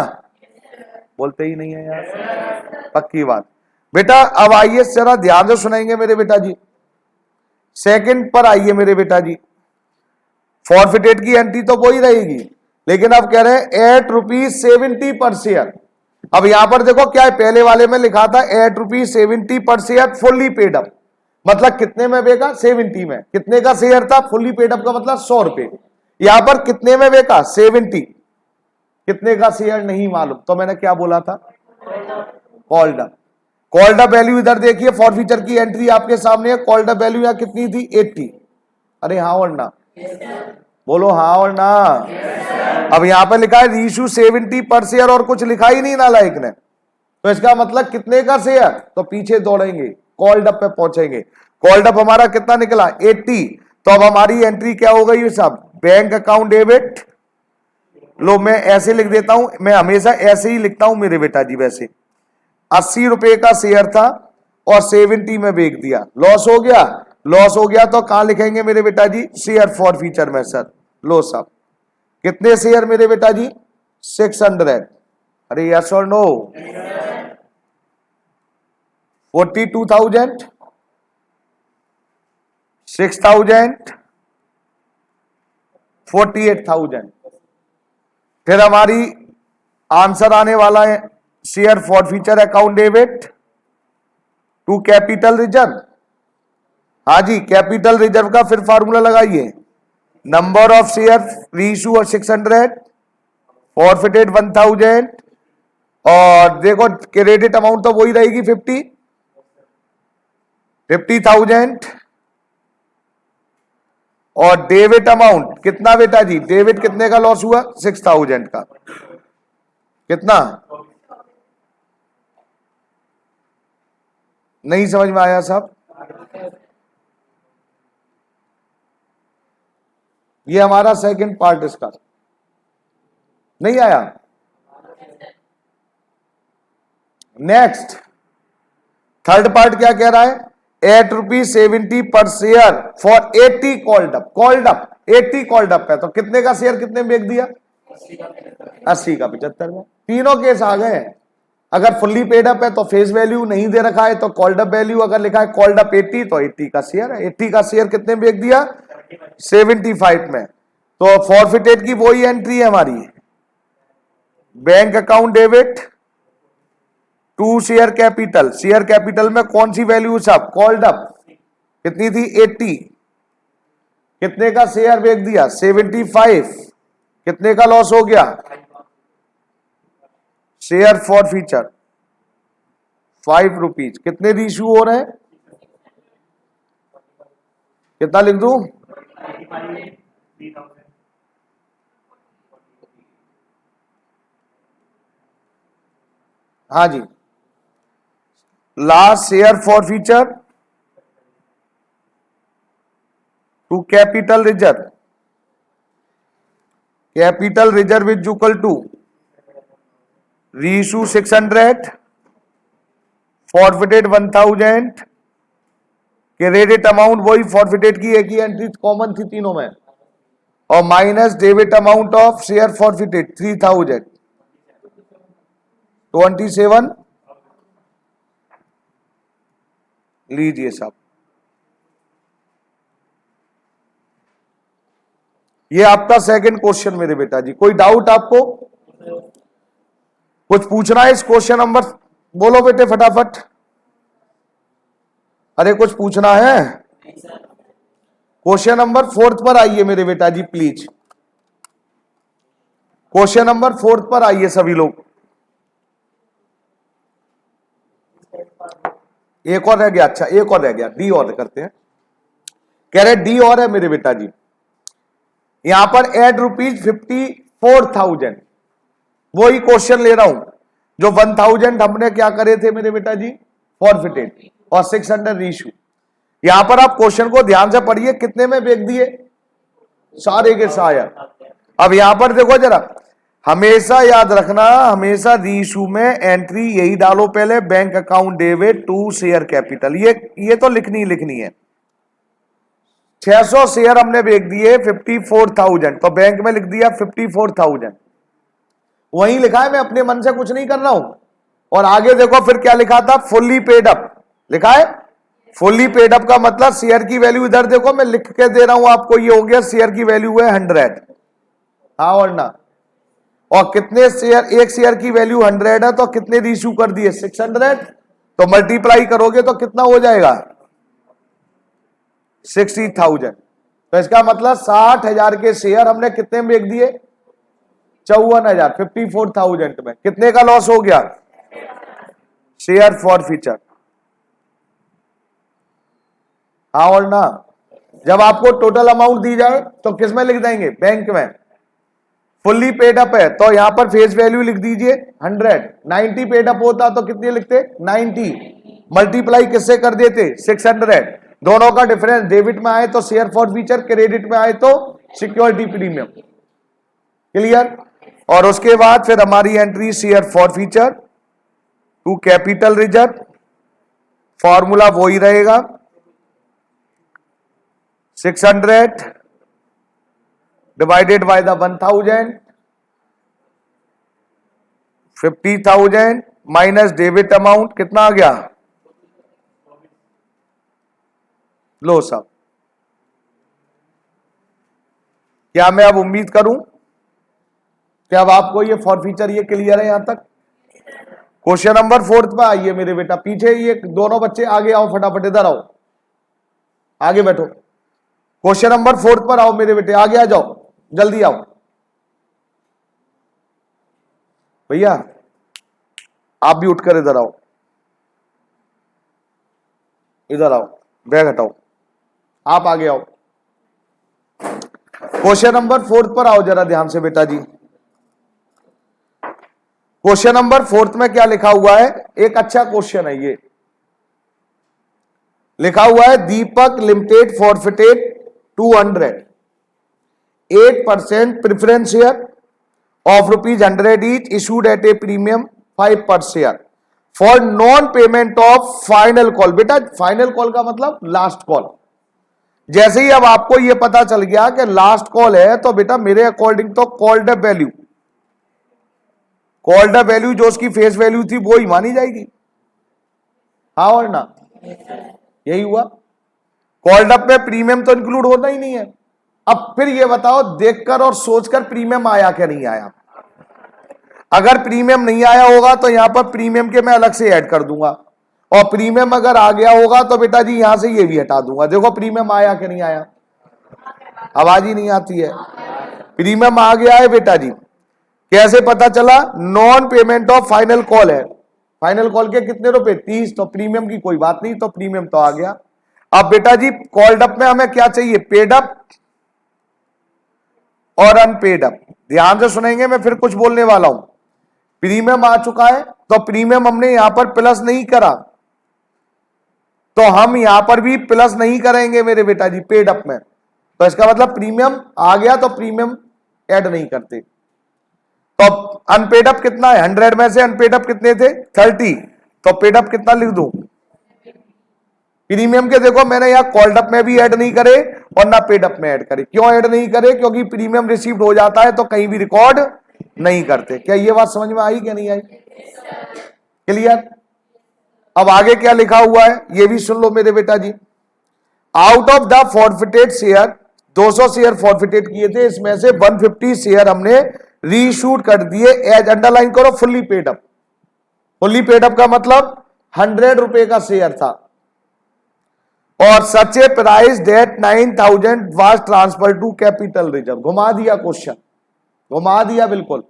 बोलते ही नहीं है यार, पक्की बात। बेटा अब आइए जरा ध्यान से सुनाएंगे मेरे बेटा जी। सेकंड पर आइए मेरे बेटा जी। फॉरफिटेड की एंट्री तो वही रहेगी, लेकिन अब कह रहे हैं ₹8.70 पर शेयर। अब यहां पर देखो क्या है, पहले वाले में लिखा था ₹8.70 पर शेयर फुल्ली पेड अप, मतलब कितने में बेचा? 70 में। कितने का शेयर था? फुल्ली पेड अप का मतलब 100 रुपए। यहां पर कितने में बेचा? 70। कितने का शेयर नहीं मालूम, तो मैंने क्या बोला था? Called up. Called up value इधर देखिए, फॉरफीचर की एंट्री आपके सामने है। कॉल्ड अप वैल्यू यहां कितनी थी? 80। अरे हाँ और ना? बोलो हाँ और ना? अब यहां पर लिखा है रीइश्यू 70 पर शेयर और कुछ लिखा ही नहीं नालायक ने, तो इसका मतलब कितने का शेयर? तो पीछे दौड़ेंगे, कॉल्ड अप पे पहुंचेंगे। कॉल्ड अप हमारा कितना निकला? 80। तो अब हमारी एंट्री क्या हो गई साहब? Bank account debit. लो मैं ऐसे लिख देता हूं, मैं हमेशा ऐसे ही लिखता हूं मेरे बेटा जी। वैसे 80 रुपए का शेयर था और 70 में बेच दिया, लॉस हो गया। लॉस हो गया तो कहां लिखेंगे मेरे बेटा जी? शेयर फॉर फ्यूचर में सर। लो साहब, कितने शेयर मेरे बेटा जी? 600। अरे यस और नो? 42,000, 6,000, 48,000। फिर हमारी आंसर आने वाला है share forfeiture account debit to capital reserve. हाँ जी, कैपिटल रिजर्व का फिर फार्मूला लगाइए। Number of share reissue 600, forfeited 1000 और देखो क्रेडिट अमाउंट तो वही रहेगी 50,000 और डेबिट अमाउंट कितना बेटा जी? डेबिट कितने का लॉस हुआ? 6,000 का। कितना? नहीं समझ में आया साहब? ये हमारा सेकंड पार्ट इसका नहीं आया। नेक्स्ट थर्ड पार्ट क्या कह रहा है? ₹8.70 पर share for 80 called up. Called up 80 called up है तो कितने का शेयर कितने में बेच दिया? 80 का 75 में। तीनों केस आ गए हैं। अगर फुल्ली पेड अप है तो फेस वैल्यू नहीं दे रखा है तो कॉल्ड अप वैल्यू, अगर लिखा है कॉल्ड अप 80 तो 80 का शेयर है। 80 का शेयर कितने में बेच दिया? 75 में। तो फॉरफिटेड की वही एंट्री है हमारी। Bank account debit to share capital. Share capital में कौन सी वैल्यू साहब? Called up. कितनी थी? 80। कितने का शेयर बेच दिया? 75। कितने का लॉस हो गया? Share for future ₹5। कितने रीइश्यू हो रहे हैं? कितना लिख दूं? हाँ जी, last share forfeiture to capital reserve. Capital reserve is equal to reissue 600, forfeited 1000 credit amount वही फॉरफिटेड की एक ही एंट्री कॉमन थी तीनों में, और minus debit amount of share forfeited 3000 27। लीजिए साहब, ये आपका सेकंड क्वेश्चन मेरे बेटा जी। कोई डाउट आपको, कुछ पूछना है इस क्वेश्चन नंबर, बोलो बेटे फटाफट। अरे कुछ पूछना है? क्वेश्चन नंबर 4 पर आइए मेरे बेटा जी प्लीज, क्वेश्चन नंबर 4 पर आइए सभी लोग। एक और रह गया, अच्छा एक और रह गया, डी और करते हैं। कह रहे डी और है मेरे बेटा जी, यहां पर एड ₹54,000, वही क्वेश्चन ले रहा हूं जो 1000 हमने क्या करे थे मेरे बेटा जी फॉरफिटेड, और 600 रीइश्यू। यहां पर आप क्वेश्चन को ध्यान से पढ़िए, कितने में बेच दिए, सारे के सारे। अब यहां पर देखो जरा, हमेशा याद रखना, हमेशा रीइश्यू में एंट्री यही डालो पहले, bank account debit to share capital, ये तो लिखनी है। 600 शेयर हमने बेच दिए 54,000, तो बैंक में लिख दिया 54,000, वहीं लिखा है, मैं अपने मन से कुछ नहीं कर रहा हूं। और आगे देखो फिर क्या लिखा था, फुल्ली पेड अप लिखा है। फुल्ली पेड अप का मतलब शेयर की वैल्यू, इधर देखो मैं लिख के दे रहा हूं आपको, ये हो गया शेयर की वैल्यू है 100, हाँ और ना। और कितने शेयर, एक शेयर की वैल्यू 100 है, तो कितने रीइश्यू कर दिए 600, तो मल्टीप्लाई करोगे तो कितना हो जाएगा 60,000। तो इसका मतलब 60,000 के शेयर हमने कितने में बेच दिए, 54,000, 54,000 में। कितने का लॉस हो गया, शेयर फॉरफीचर, हाँ और ना। जब आपको टोटल अमाउंट दी जाए तो किस में लिख देंगे, बैंक में। फुल्ली पेड अप है तो यहां पर फेस वैल्यू लिख दीजिए 100, 90 पेड अप होता तो कितने लिखते 90, मल्टीप्लाई किससे कर देते 600। दोनों का डिफरेंस, डेबिट में आए तो शेयर फॉरफीचर, क्रेडिट में आए तो सिक्योरिटी प्रीमियम, क्लियर। और उसके बाद फिर हमारी entry share forfeiture to capital reserve, formula वही रहेगा 600 divided by the 1000, 50,000 minus debit amount, कितना आ गया, लो साहब। क्या मैं अब उम्मीद करूं कि अब आपको ये फॉरफीचर ये क्लियर है यहां तक। क्वेश्चन नंबर 4 पे आइए मेरे बेटा, पीछे ये दोनों बच्चे आगे आओ, फटाफट इधर आओ, आगे बैठो। क्वेश्चन नंबर 4 पर आओ मेरे बेटे, आगे आ जाओ, जल्दी आओ भैया, आप भी उठकर इधर आओ, इधर आओ, बैग हटाओ, आप आगे आओ। क्वेश्चन नंबर 4 पर आओ जरा ध्यान से बेटा जी। क्वेश्चन नंबर 4 में क्या लिखा हुआ है, एक अच्छा क्वेश्चन है ये। लिखा हुआ है Deepak limited forfeited 200 8% preference share of ₹100 each issued at a premium 5 per share for non payment of final call। बेटा फाइनल कॉल का मतलब लास्ट कॉल। जैसे ही अब आपको यह पता चल गया कि लास्ट कॉल है, तो बेटा मेरे अकॉर्डिंग तो called up value, called up value जो उसकी फेस वैल्यू थी वो ही मानी जाएगी, हाँ और ना, यही हुआ। कॉल्ड अप में प्रीमियम तो इंक्लूड होता ही नहीं है। अब फिर ये बताओ, देखकर और सोचकर प्रीमियम आया क्या नहीं आया। अगर प्रीमियम नहीं आया होगा तो यहां पर प्रीमियम के मैं अलग से ऐड कर दूंगा, और प्रीमियम अगर आ गया होगा तो बेटा जी यहां से ये भी हटा दूंगा। देखो प्रीमियम आया कि नहीं आया, आवाज ही नहीं आती है। प्रीमियम आ गया है बेटा जी, कैसे पता चला, non payment of final call है, फाइनल कॉल के कितने रुपए 30, तो प्रीमियम की कोई बात नहीं, तो प्रीमियम तो आ गया। अब बेटा जी कॉल्ड अप में हमें क्या चाहिए, पेड अप और अनपेड अप। ध्यान से सुनेंगे, मैं फिर कुछ बोलने वाला हूं। प्रीमियम आ चुका है तो प्रीमियम हमने यहां पर प्लस नहीं करा, तो हम यहां पर भी प्लस नहीं करेंगे मेरे बेटा जी पेड अप में। तो इसका मतलब प्रीमियम आ गया तो प्रीमियम ऐड नहीं करते। तो अनपेड अप कितना है, 100 में से अनपेड अप कितने थे 30, तो पेड अप कितना लिख दूं प्रीमियम के देखो मैंने यहाँ कॉल्ड अप में भी ऐड नहीं करे और ना पेड अप में ऐड करे। क्यों ऐड नहीं करे? क्योंकि प्रीमियम रिसीव्ड हो जाता है तो कहीं भी रिकॉर्ड नहीं करते। क्या ये बात समझ में आई क्या नहीं आई? क्लियर? अब आगे क्या लिखा हुआ है ये भी सुन लो मेरे बेटा जी। Out of the forfeited share, 200 share forfeited किए थे, इसमें से 150 शेयर हमने रीशूट कर दिए एज, अंडरलाइन करो, fully paid up. Fully paid up का मतलब 100 रुपए का शेयर था और such a price that 9000 was transfer to capital reserve. घुमा दिया क्वेश्चन, घुमा दिया बिल्कुल।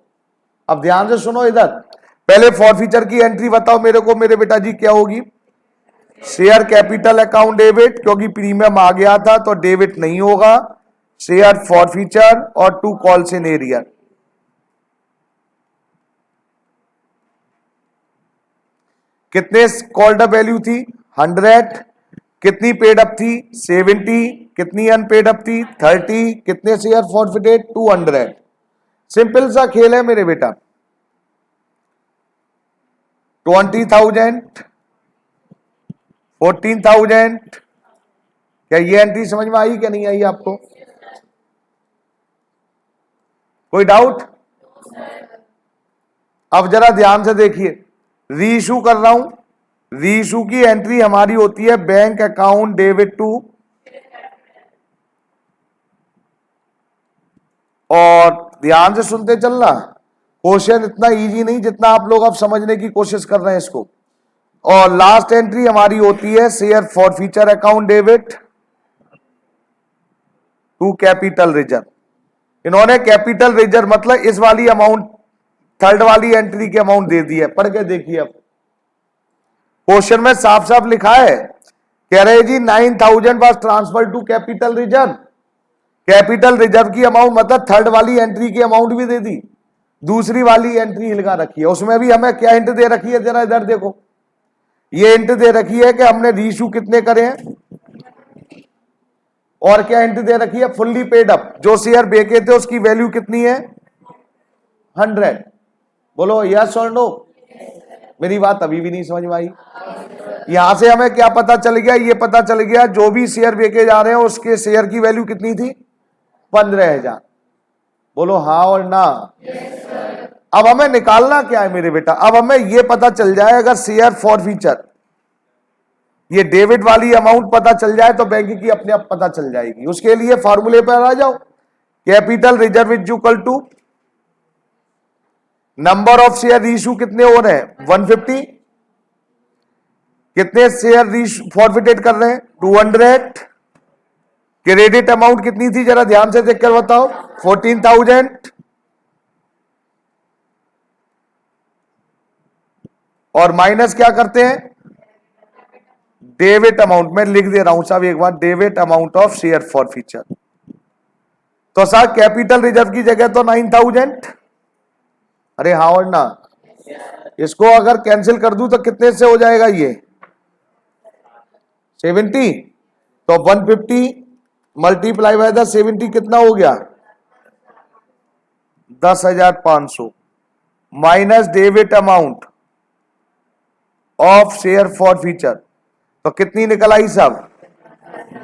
अब ध्यान से सुनो, इधर पहले फॉरफीचर की एंट्री बताओ मेरे को मेरे बेटा जी क्या होगी? शेयर कैपिटल अकाउंट डेबिट, क्योंकि प्रीमियम आ गया था तो डेबिट नहीं होगा। शेयर फॉरफीचर और टू कॉल्स इन एरियर। कितने कॉल्ड अप वैल्यू थी? 100। कितनी पेड अप थी? 70। कितनी अनपेड अप थी? 30। कितने शेयर फॉरफिटेड? 200। सिंपल सा खेल है मेरे बेटा। 20,000, 14,000। क्या ये एंट्री समझ में आई क्या नहीं आई आपको? कोई डाउट? अब जरा ध्यान से देखिए, रीइशू कर रहा हूं। रीइशू की एंट्री हमारी होती है बैंक अकाउंट डेबिट टू, और ध्यान से सुनते चलना, क्वेश्चन इतना इजी नहीं जितना आप लोग अब समझने की कोशिश कर रहे हैं इसको। और लास्ट एंट्री हमारी होती है share forfeiture account debit to capital reserve. इन्होंने कैपिटल रिजर्व मतलब इस वाली अमाउंट, थर्ड वाली एंट्री की अमाउंट दे दी है। पढ़ के देखिए, अब क्वेश्चन में साफ साफ लिखा है, कह रहे जी 9000 was transfer to capital reserve. Capital reserve की अमाउंट मतलब थर्ड वाली एंट्री की अमाउंट भी दे दी, दूसरी वाली एंट्री लगा रखी है। उसमें भी हमें क्या हिंट दे रखी है, जरा इधर देखो, ये हिंट दे रखी है कि हमने रीइशू कितने करे हैं, और क्या हिंट दे रखी है? Fully paid up. जो शेयर बेचे थे उसकी वैल्यू कितनी है? 100। बोलो यस और नो। मेरी बात अभी भी नहीं समझ में आई? यहां से हमें क्या पता चल गया? ये पता चल गया जो भी शेयर बेचे जा रहे हैं उसके शेयर की वैल्यू कितनी थी? 15,000। बोलो हाँ और ना। अब हमें निकालना क्या है मेरे बेटा? अब हमें यह पता चल जाए, अगर शेयर फॉरफीचर ये डेबिट वाली अमाउंट पता चल जाए तो बैंक की अपने आप पता चल जाएगी। उसके लिए फॉर्मूले पर आ जाओ, capital reserve is equal to number of share reissue कितने हो रहे हैं? 150। कितने शेयर फॉरफिटेड कर रहे हैं? 200। क्रेडिट अमाउंट कितनी थी जरा ध्यान से देखकर बताओ? 14,000। और माइनस क्या करते हैं? Debit amount. में लिख दे रहा हूं साहब एक बार, debit amount of share forfeiture. तो साहब कैपिटल रिजर्व की जगह तो 9,000। अरे हाँ और ना। इसको अगर कैंसिल कर दूं तो कितने से हो जाएगा ये? 70। तो 150 मल्टीप्लाई बाय द 70 कितना हो गया? 10,500 minus debit amount of share forfeiture. तो कितनी निकल आई साहब?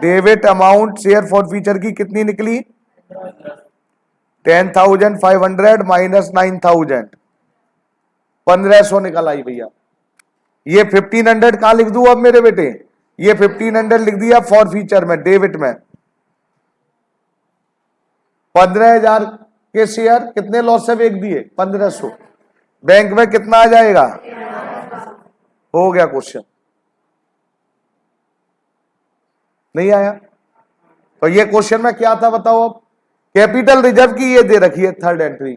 डेबिट अमाउंट शेयर फॉरफीचर की कितनी निकली? 10,500 माइनस 9,000, 1,500 निकल आई भैया। ये 1,500 कहां लिख दूं अब मेरे बेटे? ये 1,500 लिख दिया फॉरफीचर में, डेबिट में। 15,000 के शेयर कितने लॉस से बेच दिए? 1,500। बैंक में कितना आ जाएगा? हो गया क्वेश्चन। नहीं आया? तो ये क्वेश्चन में क्या था बताओ? अब कैपिटल रिजर्व की ये दे रखी है थर्ड एंट्री,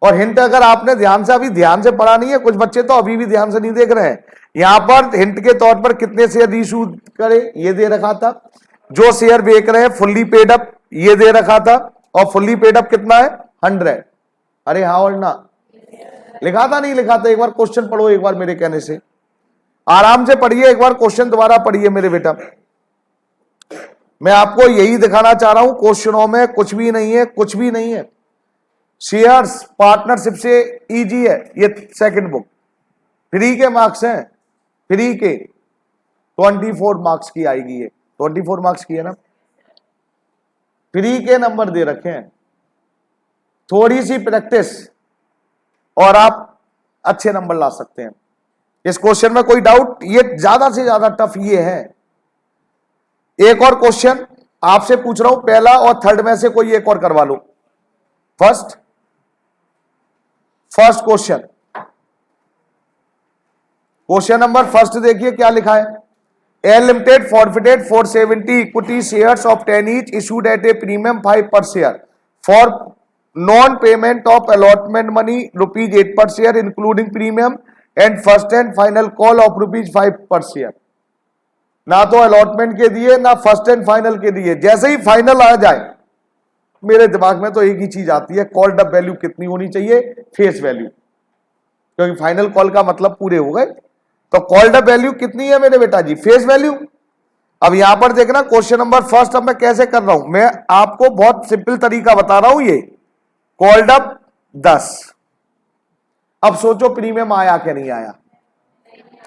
और हिंट अगर आपने ध्यान से अभी ध्यान से पढ़ा नहीं है, कुछ बच्चे तो अभी भी ध्यान से नहीं देख रहे हैं, यहां पर हिंट के तौर पर कितने शेयर रीइशू करे ये दे रखा था। जो शेयर बेच रहे हैं फुल्ली पेड अप ये दे रखा था, और फुल्ली पेड अप कितना है? 100। अरे हाँ और ना। लिखा था नहीं लिखा था? एक बार क्वेश्चन पढ़ो, एक बार मेरे कहने से आराम से पढ़िए, एक बार क्वेश्चन दोबारा पढ़िए मेरे बेटा। मैं आपको यही दिखाना चाह रहा हूं, क्वेश्चनों में कुछ भी नहीं है, कुछ भी नहीं है। शेयर्स पार्टनरशिप से इजी है। ये सेकंड बुक फ्री के मार्क्स हैं, फ्री के। 24 मार्क्स की आएगी ये, 24 मार्क्स की है ना। फ्री के नंबर दे रखे हैं, थोड़ी सी प्रैक्टिस और आप अच्छे नंबर ला सकते हैं। इस क्वेश्चन में कोई डाउट? ये ज्यादा से ज्यादा टफ ये है। एक और क्वेश्चन आपसे पूछ रहा हूं, पहला और थर्ड में से कोई एक और करवा लो। First question, question number first देखिए क्या लिखा है। A limited forfeited 470 equity shares of 10 each issued at a premium 5 per share for non payment of allotment money ₹8 per share including premium and first and final call of ₹5 per share. ना तो allotment के दिए ना first and final के दिए, जैसे ही final आ जाए मेरे दिमाग में तो एक ही चीज आती है, कॉल्ड अप वैल्यू कितनी होनी चाहिए, फेस वैल्यू, क्योंकि फाइनल कॉल का मतलब पूरे हो गए। तो कॉल्ड अप वैल्यू कितनी है मेरे बेटा जी, फेस वैल्यू। अब यहां पर देखना क्वेश्चन नंबर फर्स्ट, अब मैं कैसे कर रहा हूं, मैं आपको बहुत सिंपल तरीका बता रहा हूं। ये कॉल्ड अप 10, अब सोचो प्रीमियम आया क्या नहीं आया,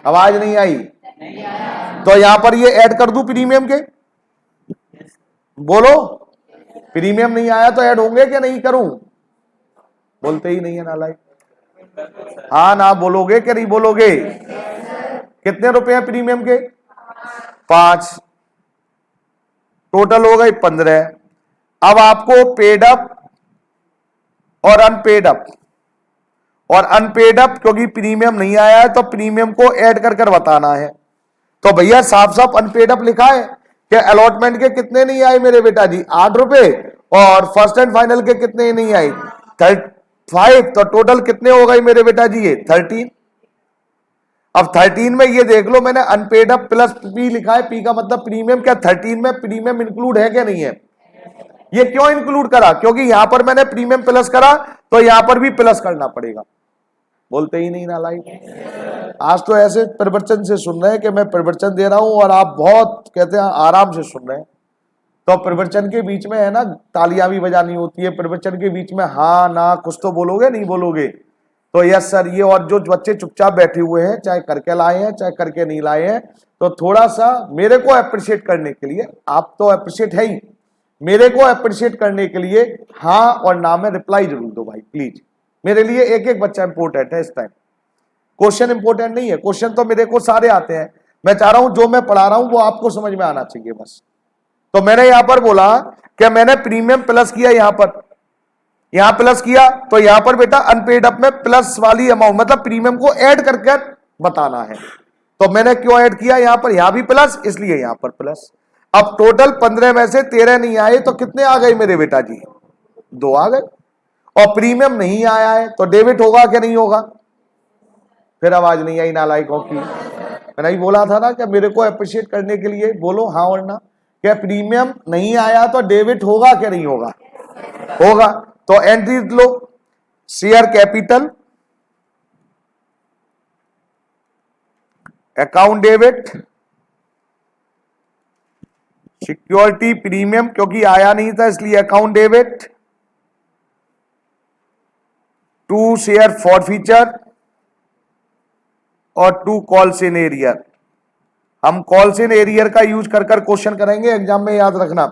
आवाज नहीं आई, तो यहां पर ये ऐड कर दूं प्रीमियम के, बोलो प्रीमियम नहीं आया तो ऐड होंगे क्या नहीं करूं, बोलते ही नहीं है नालायक। हाँ ना बोलोगे क्या नहीं बोलोगे? कितने रुपए हैं प्रीमियम के? 5, टोटल हो गए 15। अब आपको पेड अप और अनपेड अप, और अनपेड अप क्योंकि प्रीमियम नहीं आया है तो प्रीमियम को ऐड कर कर बताना है। तो भैया साफ साफ अनपेड अप लिखा है कि अलॉटमेंट के कितने नहीं आए मेरे बेटा जी, 8 रुपए, और फर्स्ट एंड फाइनल के कितने नहीं आए, 5, तो टोटल कितने हो गए मेरे बेटा जी ये 13। अब 13 में ये देख लो मैंने अनपेड अप प्लस पी लिखा है, पी का मतलब प्रीमियम, क्या 13 में प्रीमियम इंक्लूड है क्या नहीं है? ये क्यों इंक्लूड करा, क्योंकि यहां पर मैंने प्रीमियम प्लस करा तो यहां पर भी प्लस करना पड़ेगा, बोलते ही नहीं नालायक। आज तो ऐसे प्रवचन से सुन रहे हैं कि मैं प्रवचन दे रहा हूं और आप बहुत कहते हैं आराम से सुन रहे हैं। तो प्रवचन के बीच में है ना तालियां भी बजानी होती है, प्रवचन के बीच में हाँ ना कुछ तो बोलोगे नहीं बोलोगे। तो यस सर ये, और जो बच्चे चुपचाप बैठे हुए हैं चाहे करके लाए हैं चाहे करके नहीं लाए हैं, तो थोड़ा सा मेरे को अप्रिशिएट करने के लिए, आप तो अप्रिशिएट है ही, मेरे को अप्रिशिएट करने के लिए हाँ और ना में रिप्लाई जरूर दो भाई प्लीज। मेरे लिए एक एक बच्चा इंपोर्टेंट है इस टाइम, क्वेश्चन इंपोर्टेंट नहीं है। क्वेश्चन तो मेरे को सारे आते हैं, मैं चाह रहा हूं जो मैं पढ़ा रहा हूं वो आपको समझ में आना चाहिए बस। तो मैंने यहां पर बोला कि मैंने प्रीमियम प्लस किया, यहां प्लस किया, तो यहां पर बेटा अनपेड अप में प्लस वाली अमाउंट मतलब प्रीमियम को ऐड करके बताना है। तो मैंने क्यों ऐड किया यहां पर, यहां भी प्लस इसलिए यहां पर प्लस। अब टोटल 15 में से 13 नहीं आए तो कितने आ गए मेरे बेटा जी, 2 आ गए। और प्रीमियम नहीं आया है तो डेबिट होगा क्या नहीं होगा? फिर आवाज नहीं आई नालायकों की। मैंने ही बोला था ना कि मेरे को अप्रिशिएट करने के लिए बोलो हाँ और ना। क्या प्रीमियम नहीं आया तो डेबिट होगा क्या नहीं होगा? होगा। तो एंट्री लो, share capital, account debit, security premium क्योंकि आया नहीं था इसलिए अकाउंट डेबिट, 2 शेयर फॉरफीचर और 2 कॉल्स इन एरियर। हम कॉल्स इन एरियर का यूज कर कर क्वेश्चन करेंगे एग्जाम में, याद रखना।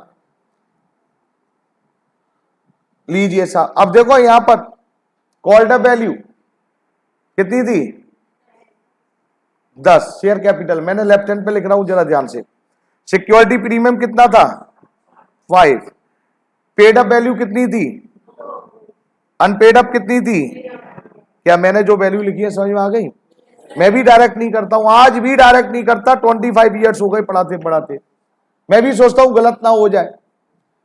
लीजिए साहब, अब देखो यहां पर कॉल्ड अप वैल्यू कितनी थी, 10 शेयर कैपिटल, मैंने लेफ्ट हैंड पे लिख रहा हूं जरा ध्यान से। सिक्योरिटी प्रीमियम कितना था, 5। पेड अप वैल्यू कितनी थी, अनपेड अप कितनी थी? क्या मैंने जो वैल्यू लिखी है समझ में आ गई? मैं भी डायरेक्ट नहीं करता हूं, आज भी डायरेक्ट नहीं करता, 25 ईयर्स हो गए पढ़ाते पढ़ाते। मैं भी सोचता हूं गलत ना हो जाए।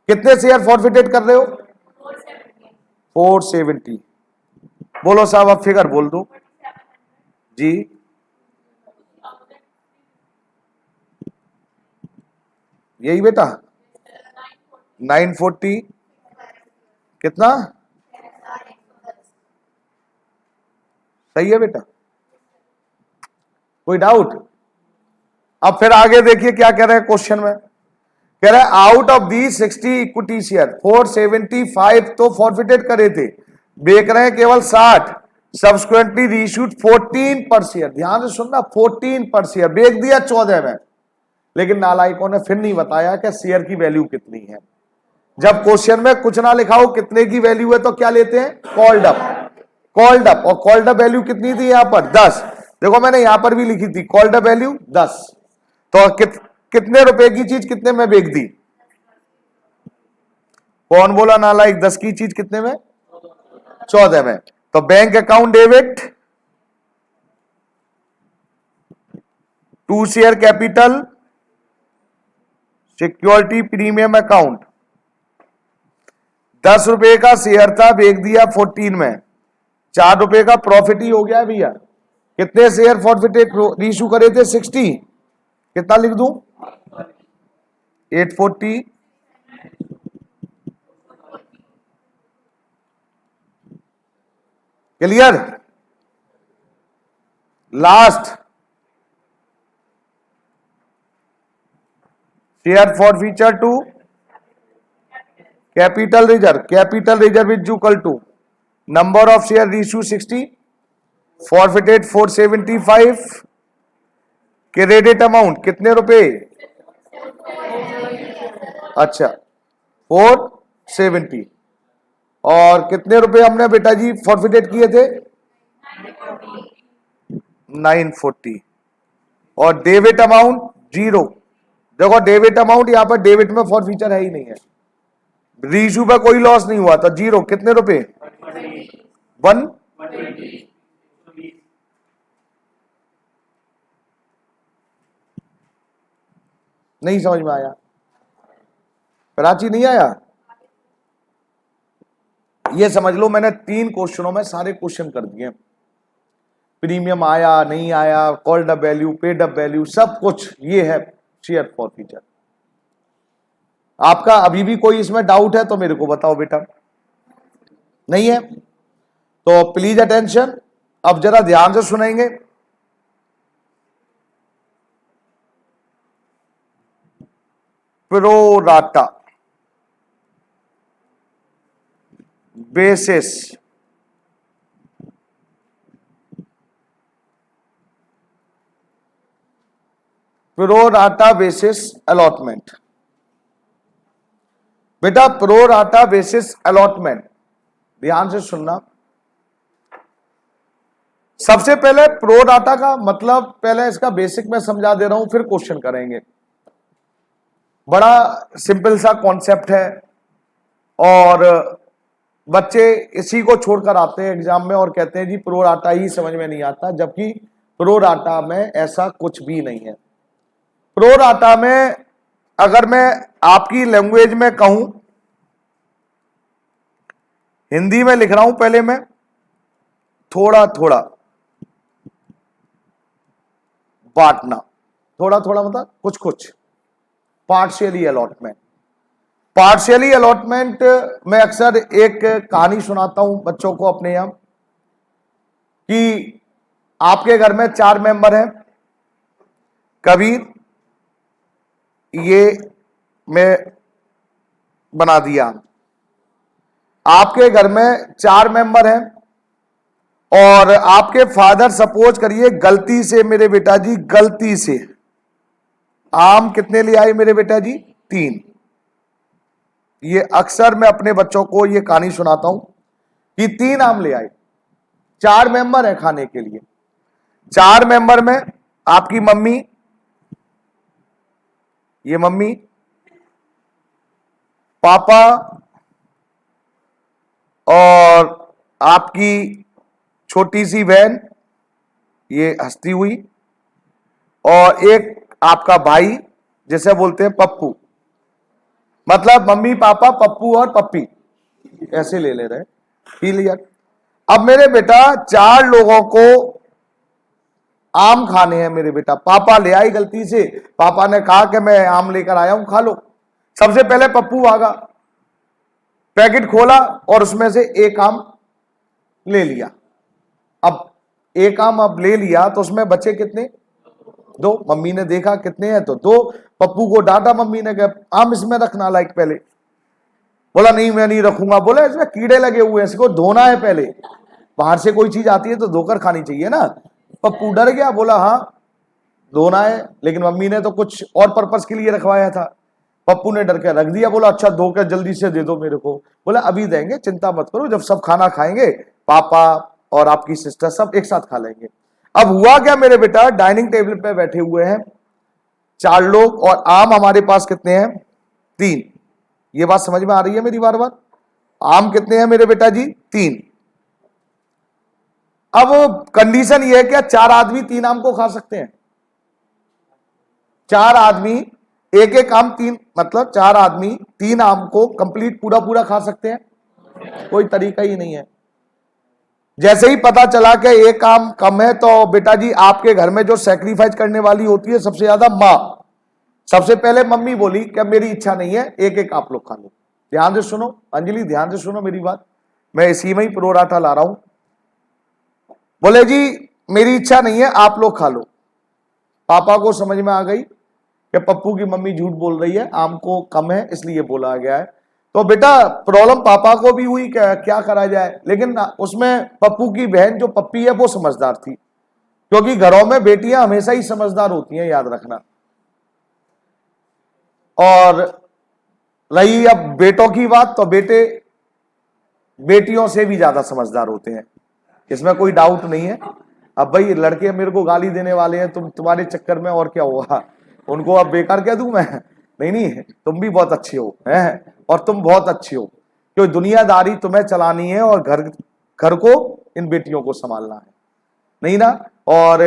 कितने शेयर फॉरफिटेड कर रहे हो? 470। बोलो साहब अब फिगर बोल दो जी। यही बेटा 940 कितना सही है बेटा, कोई डाउट? अब फिर आगे देखिए क्या कह रहे हैं क्वेश्चन में, कह रहे हैं out of the 60 equity share 475 तो फॉरफिटेड करे थे, बेच रहे हैं केवल 60, सब्सिक्वेंटली रीइश्यूड 14 पर शेयर। ध्यान से सुनना, 14 पर शेयर बेच दिया 14 में, लेकिन नालायकों ने फिर नहीं बताया कि शेयर की वैल्यू कितनी है। जब क्वेश्चन में कुछ ना लिखा हो कितने की वैल्यू है तो क्या लेते हैं, कॉल्ड अप। कॉल्ड अप, और कॉल्ड अप वैल्यू कितनी थी यहां पर 10। देखो मैंने यहां पर भी लिखी थी कॉल्ड अप वैल्यू 10। तो कितने रुपए की चीज कितने में बेच दी? कौन बोला नालायक? 10 की चीज कितने में? 14 में। तो bank account debit to share capital security premium account, 10 रुपए का शेयर था, बेच दिया 14 में, 4 रुपए का प्रॉफिट ही हो गया भैया। कितने शेयर फॉरफिटेड इशू करे थे? 60। कितना लिख दूं? 840 clear. Last share forfeiture to capital reserve. Capital reserve is equal to number of share issue 60, forfeited 475, credit amount कितने रुपए? अच्छा 470। और कितने रुपए हमने बेटा जी फॉरफिटेड किए थे? 940। और डेबिट अमाउंट 0। देखो डेबिट अमाउंट यहां पर डेबिट में फॉर फीचर है ही नहीं है, रीइश्यू पर कोई लॉस नहीं हुआ तो 0। कितने रुपए? 1। नहीं समझ में आया? कराची नहीं आया? ये समझ लो मैंने 3 क्वेश्चनों में सारे क्वेश्चन कर दिए। प्रीमियम आया नहीं आया, called up value, paid up value, सब कुछ ये है शेयर फॉर फीचर। आपका अभी भी कोई इसमें डाउट है तो मेरे को बताओ बेटा। नहीं है तो प्लीज अटेंशन, अब जरा ध्यान से सुनेंगे। Pro rata basis pro rata basis allotment. बेटा प्रो राटा बेसिस अलॉटमेंट ध्यान से सुनना। सबसे पहले प्रो राटा का मतलब पहले इसका बेसिक में समझा दे रहा हूं, फिर क्वेश्चन करेंगे। बड़ा सिंपल सा कॉन्सेप्ट है और बच्चे इसी को छोड़कर आते हैं एग्जाम में और कहते हैं जी प्रो राटा ही समझ में नहीं आता, जबकि प्रो राटा में ऐसा कुछ भी नहीं है। प्रो राटा में अगर मैं आपकी लैंग्वेज में कहूं, हिंदी में लिख रहा हूं पहले मैं, थोड़ा थोड़ा बांटना। थोड़ा थोड़ा मतलब कुछ कुछ, पार्शियली अलॉटमेंट। पार्शियली अलॉटमेंट में अक्सर एक कहानी सुनाता हूं बच्चों को अपने यहां कि आपके घर में 4 मेंबर हैं। कबीर, ये मैं बना दिया। आपके घर में 4 मेंबर हैं और आपके फादर सपोज करिए गलती से मेरे बेटा जी, गलती से आम कितने ले आए मेरे बेटा जी? 3। ये अक्सर मैं अपने बच्चों को ये कहानी सुनाता हूं कि 3 आम ले आए। 4 मेंबर है खाने के लिए। 4 मेंबर में आपकी मम्मी, ये मम्मी, पापा और आपकी छोटी सी बहन, ये हंसती हुई, और एक आपका भाई जिसे बोलते हैं पप्पू। मतलब मम्मी पापा पप्पू और पप्पी ऐसे ले ले रहे। क्लियर? अब मेरे बेटा 4 लोगों को आम खाने हैं मेरे बेटा। पापा ले आई गलती से, पापा ने कहा कि मैं आम लेकर आया हूं, खा लो। सबसे पहले पप्पू भागा, पैकेट खोला और उसमें से एक आम ले लिया। अब एक आम अब ले लिया तो उसमें बचे कितने? 2। मम्मी ने देखा कितने हैं तो 2। पप्पू को डांटा मम्मी ने, कहा आम इसमें रखना लाइक पहले। बोला नहीं मैं नहीं रखूंगा। बोला इसमें कीड़े लगे हुए हैं, इसको धोना है पहले। बाहर से कोई चीज आती है तो धोकर खानी चाहिए ना। पप्पू डर गया, बोला हाँ धोना है, लेकिन मम्मी ने तो कुछ और पर्पस के लिए रखवाया था। पप्पू ने डर के रख दिया, बोला अच्छा धो के जल्दी से दे दो मेरे को। बोला अभी देंगे, चिंता मत करो, जब सब खाना खाएंगे पापा और आपकी सिस्टर सब एक साथ खा लेंगे। अब हुआ क्या मेरे बेटा, डाइनिंग टेबल पे बैठे हुए हैं 4 लोग और आम हमारे पास कितने हैं, 3। ये बात समझ में आ रही है मेरी बार बार? आम कितने हैं मेरे बेटा जी, 3। अब कंडीशन ये है क्या 4 आदमी 3 आम को खा सकते हैं? 4 आदमी एक एक आम 3, मतलब 4 आदमी 3 आम को कंप्लीट पूरा पूरा खा सकते हैं? कोई तरीका ही नहीं है। जैसे ही पता चला कि एक आम कम है तो बेटा जी आपके घर में जो सैक्रिफाइस करने वाली होती है सबसे ज्यादा मां, सबसे पहले मम्मी बोली कि मेरी इच्छा नहीं है, एक एक आप लोग खा लो। ध्यान से सुनो अंजलि, ध्यान से सुनो मेरी बात, मैं इसी में ही प्रोराटा ला रहा हूं। बोले जी मेरी इच्छा नहीं है, आप लोग खा लो। पापा को समझ में आ गई कि पप्पू की मम्मी झूठ बोल रही है, आम को कम है इसलिए बोला गया है। तो बेटा प्रॉब्लम पापा को भी हुई, क्या करा जाए। लेकिन उसमें पप्पू की बहन जो पप्पी है वो समझदार थी, क्योंकि घरों में बेटियां हमेशा ही समझदार होती हैं, याद रखना। और रही अब बेटों की बात, तो बेटे बेटियों से भी ज्यादा समझदार होते हैं, इसमें कोई डाउट नहीं है। अब भाई लड़के मेरे को गाली देने वाले हैं तुम्हारे चक्कर में, और क्या होगा, उनको अब बेकार कह दूं मैं? नहीं, तुम भी बहुत अच्छे हो हैं, और तुम बहुत अच्छे हो, क्योंकि दुनियादारी तुम्हें चलानी है और घर को इन बेटियों को संभालना है, नहीं ना। और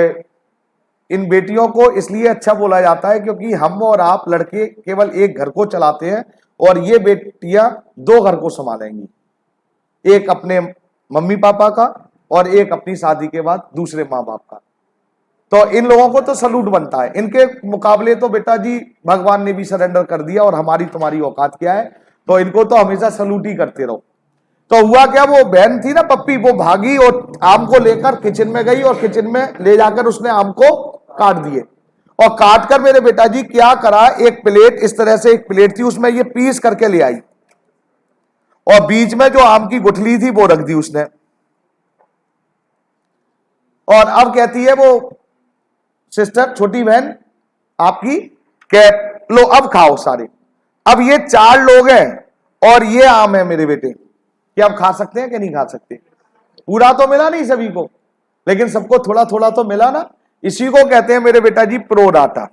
इन बेटियों को इसलिए अच्छा बोला जाता है क्योंकि हम और आप लड़के केवल एक घर को चलाते हैं और ये बेटियां 2 घर को संभालेंगी, एक अपने मम्मी पापा का और एक अपनी शादी के बाद दूसरे माँ बाप का। तो इन लोगों को तो सलूट बनता है, इनके मुकाबले तो बेटा जी भगवान ने भी सरेंडर कर दिया, और हमारी तुम्हारी औकात क्या है, तो इनको तो हमेशा सलूट ही करते रहो। तो हुआ क्या, वो बहन थी ना पप्पी, वो भागी और आम को लेकर किचन में गई और किचन में ले जाकर उसने आम को काट दिए। और काट कर मेरे बेटा जी क्या करा, एक प्लेट, इस तरह से एक प्लेट थी उसमें ये पीस करके ले आई, और बीच में जो आम की गुठली थी वो रख दी उसने। और अब कहती है वो सिस्टर, छोटी बहन आपकी, कह लो अब खाओ सारे। अब ये 4 लोग हैं और ये आम है मेरे बेटे, क्या आप खा सकते हैं कि नहीं खा सकते? पूरा तो मिला नहीं सभी को, लेकिन सबको थोड़ा थोड़ा तो मिला ना। इसी को कहते हैं मेरे बेटा जी प्रोराटा।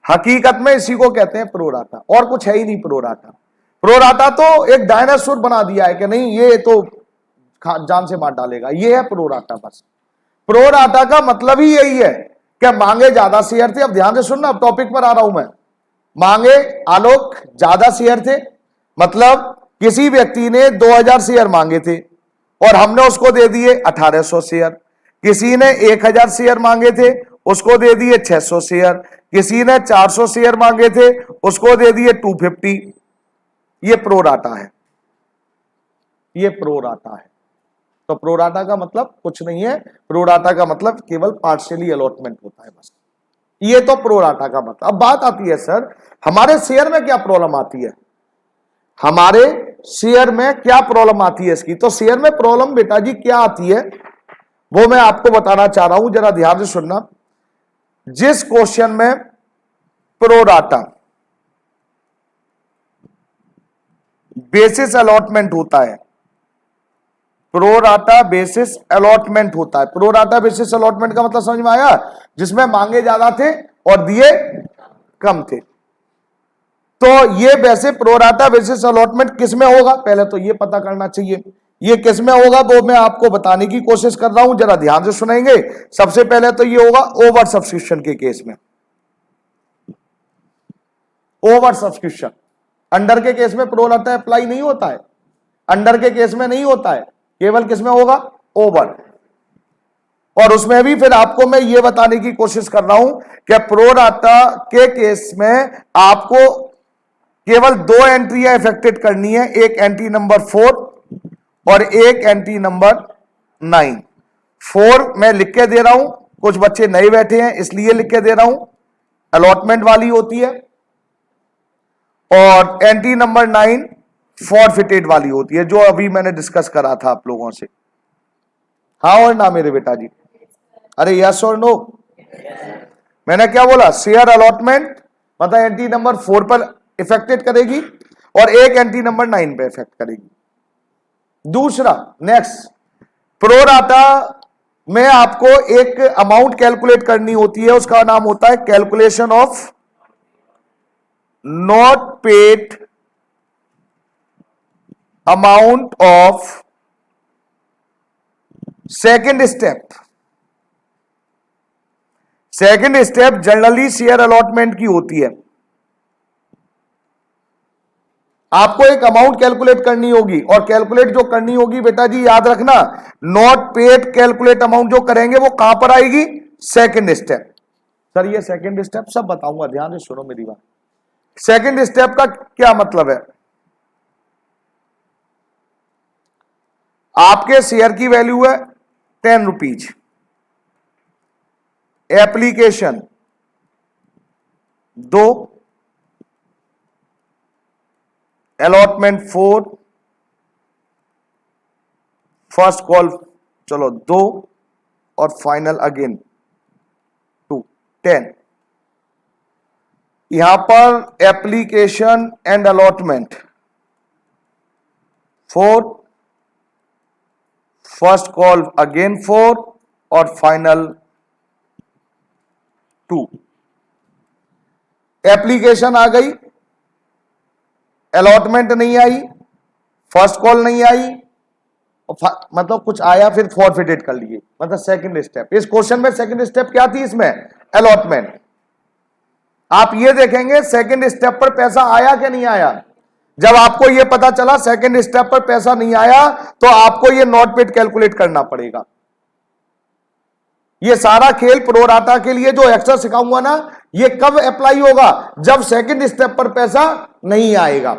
हकीकत में इसी को कहते हैं प्रोराटा, और कुछ है ही नहीं प्रोराटा। प्रोराटा तो एक डायनासोर बना दिया है कि नहीं ये तो जान से मार डालेगा, ये है प्रोराटा। बस प्रोराटा का मतलब ही यही है कि मांगे ज्यादा शेयर थे। अब ध्यान से सुनना, अब टॉपिक पर आ रहा हूं मैं। मांगे आलोक ज्यादा शेयर थे, मतलब किसी व्यक्ति ने 2000 शेयर मांगे थे और हमने उसको दे दिए 1800 शेयर। किसी ने 1000 शेयर मांगे थे, उसको दे दिए 600 शेयर। किसी ने 400 शेयर मांगे थे, उसको दे दिए 250। ये प्रोराटा है, ये प्रोराटा है। तो प्रोराटा का मतलब कुछ नहीं है, प्रोराटा का मतलब केवल पार्शियली अलॉटमेंट होता है, बस। ये तो प्रोराटा का मतलब। अब बात आती है सर हमारे शेयर में क्या प्रॉब्लम आती है, हमारे शेयर में क्या प्रॉब्लम आती है इसकी। तो शेयर में प्रॉब्लम बेटा जी क्या आती है वो मैं आपको बताना चाह रहा हूं, जरा ध्यान से सुनना। जिस क्वेश्चन में प्रोराटा बेसिस अलॉटमेंट होता है, प्रोराटा बेसिस अलॉटमेंट होता है। प्रोराटा बेसिस अलॉटमेंट का मतलब समझ में आया, जिसमें मांगे ज्यादा थे और दिए कम थे। तो ये वैसे प्रोराटा बेसिस अलॉटमेंट किस में होगा, पहले तो ये पता करना चाहिए ये किस में होगा, वो मैं आपको बताने की कोशिश कर रहा हूं, जरा ध्यान से सुनेंगे। सबसे पहले तो ये होगा ओवर सब्सक्रिप्शन के केस में। ओवर सब्सक्रिप्शन, अंडर के केस में प्रोराटा अप्लाई नहीं होता है, अंडर के केस में नहीं होता है, केवल किसमें होगा, ओवर। और उसमें भी फिर आपको मैं ये बताने की कोशिश कर रहा हूं कि प्रोराटा के केस में आपको केवल 2 एंट्रियां इफेक्टेड करनी है, एक एंट्री नंबर 4 और एक एंट्री नंबर 9। 4 मैं लिख के दे रहा हूं, कुछ बच्चे नए बैठे हैं इसलिए लिख के दे रहा हूं, अलॉटमेंट वाली होती है। और एंट्री नंबर 9 फॉरफिटेड वाली होती है, जो अभी मैंने डिस्कस करा था आप लोगों से। हाँ और ना मेरे बेटा जी, अरे यस और नो, मैंने क्या बोला, शेयर अलॉटमेंट मतलब एंट्री नंबर 4 पर इफेक्टेड करेगी और एक एंट्री नंबर 9 पे इफेक्ट करेगी। दूसरा नेक्स्ट, प्रोराटा में आपको एक अमाउंट कैलकुलेट करनी होती है, उसका नाम होता है calculation of not paid amount of second step. Second step generally share allotment की होती है। आपको एक अमाउंट कैलकुलेट करनी होगी और कैलकुलेट जो करनी होगी बेटा जी याद रखना, नॉट पेड कैलकुलेट अमाउंट जो करेंगे वो कहां पर आएगी, सेकेंड स्टेप। सर ये सेकेंड स्टेप सब बताऊंगा, ध्यान से सुनो मेरी बात। सेकेंड स्टेप का क्या मतलब है, आपके शेयर की वैल्यू है 10 rupees, application 2, allotment 4, first call चलो 2 और फाइनल अगेन 2, 10। यहां पर application and allotment 4, first call again 4 और फाइनल 2। एप्लीकेशन आ गई, अलॉटमेंट नहीं आई, फर्स्ट कॉल नहीं आई, मतलब कुछ आया फिर फॉरफिटेड कर लिए, मतलब सेकंड स्टेप। इस क्वेश्चन में सेकंड स्टेप क्या थी, इसमें अलॉटमेंट। आप ये देखेंगे सेकंड स्टेप पर पैसा आया कि नहीं आया। जब आपको ये पता चला सेकंड स्टेप पर पैसा नहीं आया तो आपको ये नॉट पेड कैलकुलेट करना पड़ेगा। ये सारा खेल प्रोराटा के लिए जो एक्स्ट्रा सिखाऊंगा ना, ये कब अप्लाई होगा, जब सेकंड स्टेप पर पैसा नहीं आएगा।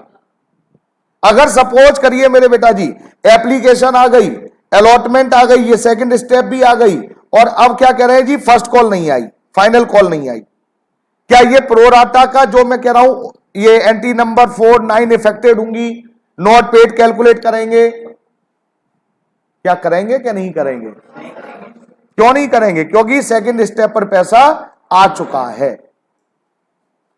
अगर सपोज करिए मेरे बेटा जी एप्लीकेशन आ गई, अलॉटमेंट आ गई, ये सेकंड स्टेप भी आ गई और अब क्या कह रहे हैं जी, फर्स्ट कॉल नहीं आई, फाइनल कॉल नहीं आई, क्या ये प्रोराटा का जो मैं कह रहा हूं ये एंट्री नंबर 4, 9 इफेक्टेड होंगी, नॉट पेड कैलकुलेट करेंगे, क्या करेंगे क्या नहीं करेंगे, क्यों नहीं करेंगे, क्योंकि सेकंड स्टेप पर पैसा आ चुका है।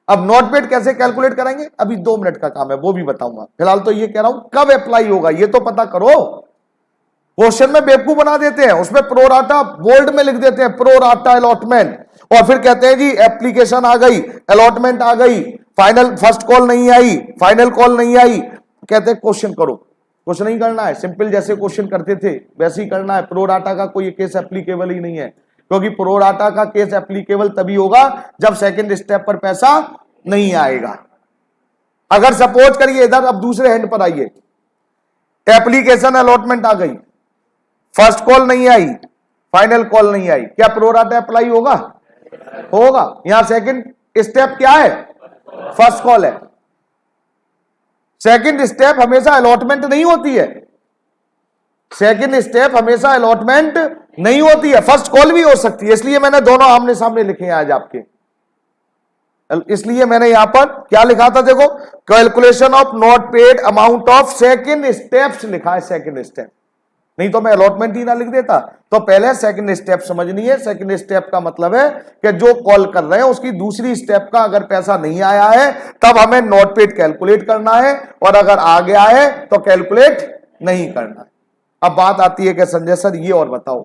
अब नॉट पेड कैसे कैलकुलेट करेंगे, अभी 2 मिनट का काम है, वो भी बताऊंगा। फिलहाल तो ये कह रहा हूं कब अप्लाई होगा ये तो पता करो। क्वेश्चन में बेवकूफ बना देते हैं, उसमें प्रोराटा बोल्ड में लिख देते हैं प्रोराटा अलॉटमेंट, और फिर कहते हैं जी एप्लीकेशन आ गई, अलॉटमेंट आ गई, फाइनल फर्स्ट कॉल नहीं आई, फाइनल कॉल नहीं आई, कहते हैं क्वेश्चन करो। कुछ नहीं करना है, सिंपल जैसे क्वेश्चन करते थे वैसे ही करना है। प्रोराटा का कोई केस एप्लीकेबल ही नहीं है, क्योंकि प्रोराटा का केस एप्लीकेबल तभी होगा जब सेकंड स्टेप पर पैसा नहीं आएगा। अगर सपोज करिए इधर, अब दूसरे हैंड पर आइए, एप्लीकेशन अलॉटमेंट आ गई, फर्स्ट कॉल नहीं आई, फाइनल कॉल नहीं आई, क्या प्रोराटा अप्लाई होगा, होगा। यहां सेकंड स्टेप क्या है, फर्स्ट कॉल है। सेकंड स्टेप हमेशा अलॉटमेंट नहीं होती है, सेकंड स्टेप हमेशा अलॉटमेंट नहीं होती है, फर्स्ट कॉल भी हो सकती है। इसलिए मैंने दोनों आमने सामने लिखे हैं आज आपके, इसलिए मैंने यहां पर क्या लिखा था, देखो calculation of not paid amount of second steps लिखा है, सेकंड स्टेप, नहीं तो मैं अलॉटमेंट ही ना लिख देता। तो पहले सेकंड स्टेप समझनी है। सेकंड स्टेप का मतलब है कि जो कॉल कर रहे हैं उसकी दूसरी स्टेप का अगर पैसा नहीं आया है तब हमें नॉट पेड कैलकुलेट करना है, और अगर आ गया है तो कैलकुलेट नहीं करना है। अब बात आती है कि संजय सर ये और बताओ,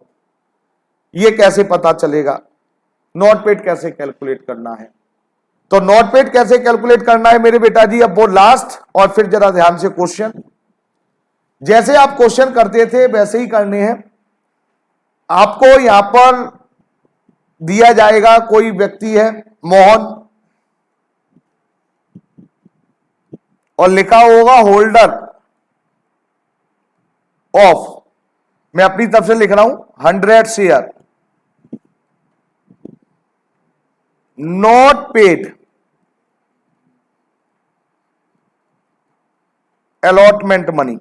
ये कैसे पता चलेगा नॉट पेड कैसे कैलकुलेट करना है। तो नॉट पेड कैसे कैलकुलेट करना है मेरे बेटा जी, अब वो लास्ट और फिर जरा ध्यान से क्वेश्चन, जैसे आप क्वेश्चन करते थे वैसे ही करने हैं। आपको यहां पर दिया जाएगा, कोई व्यक्ति है मोहन, और लिखा होगा होल्डर ऑफ, मैं अपनी तरफ से लिख रहा हूं 100 share, not paid allotment money.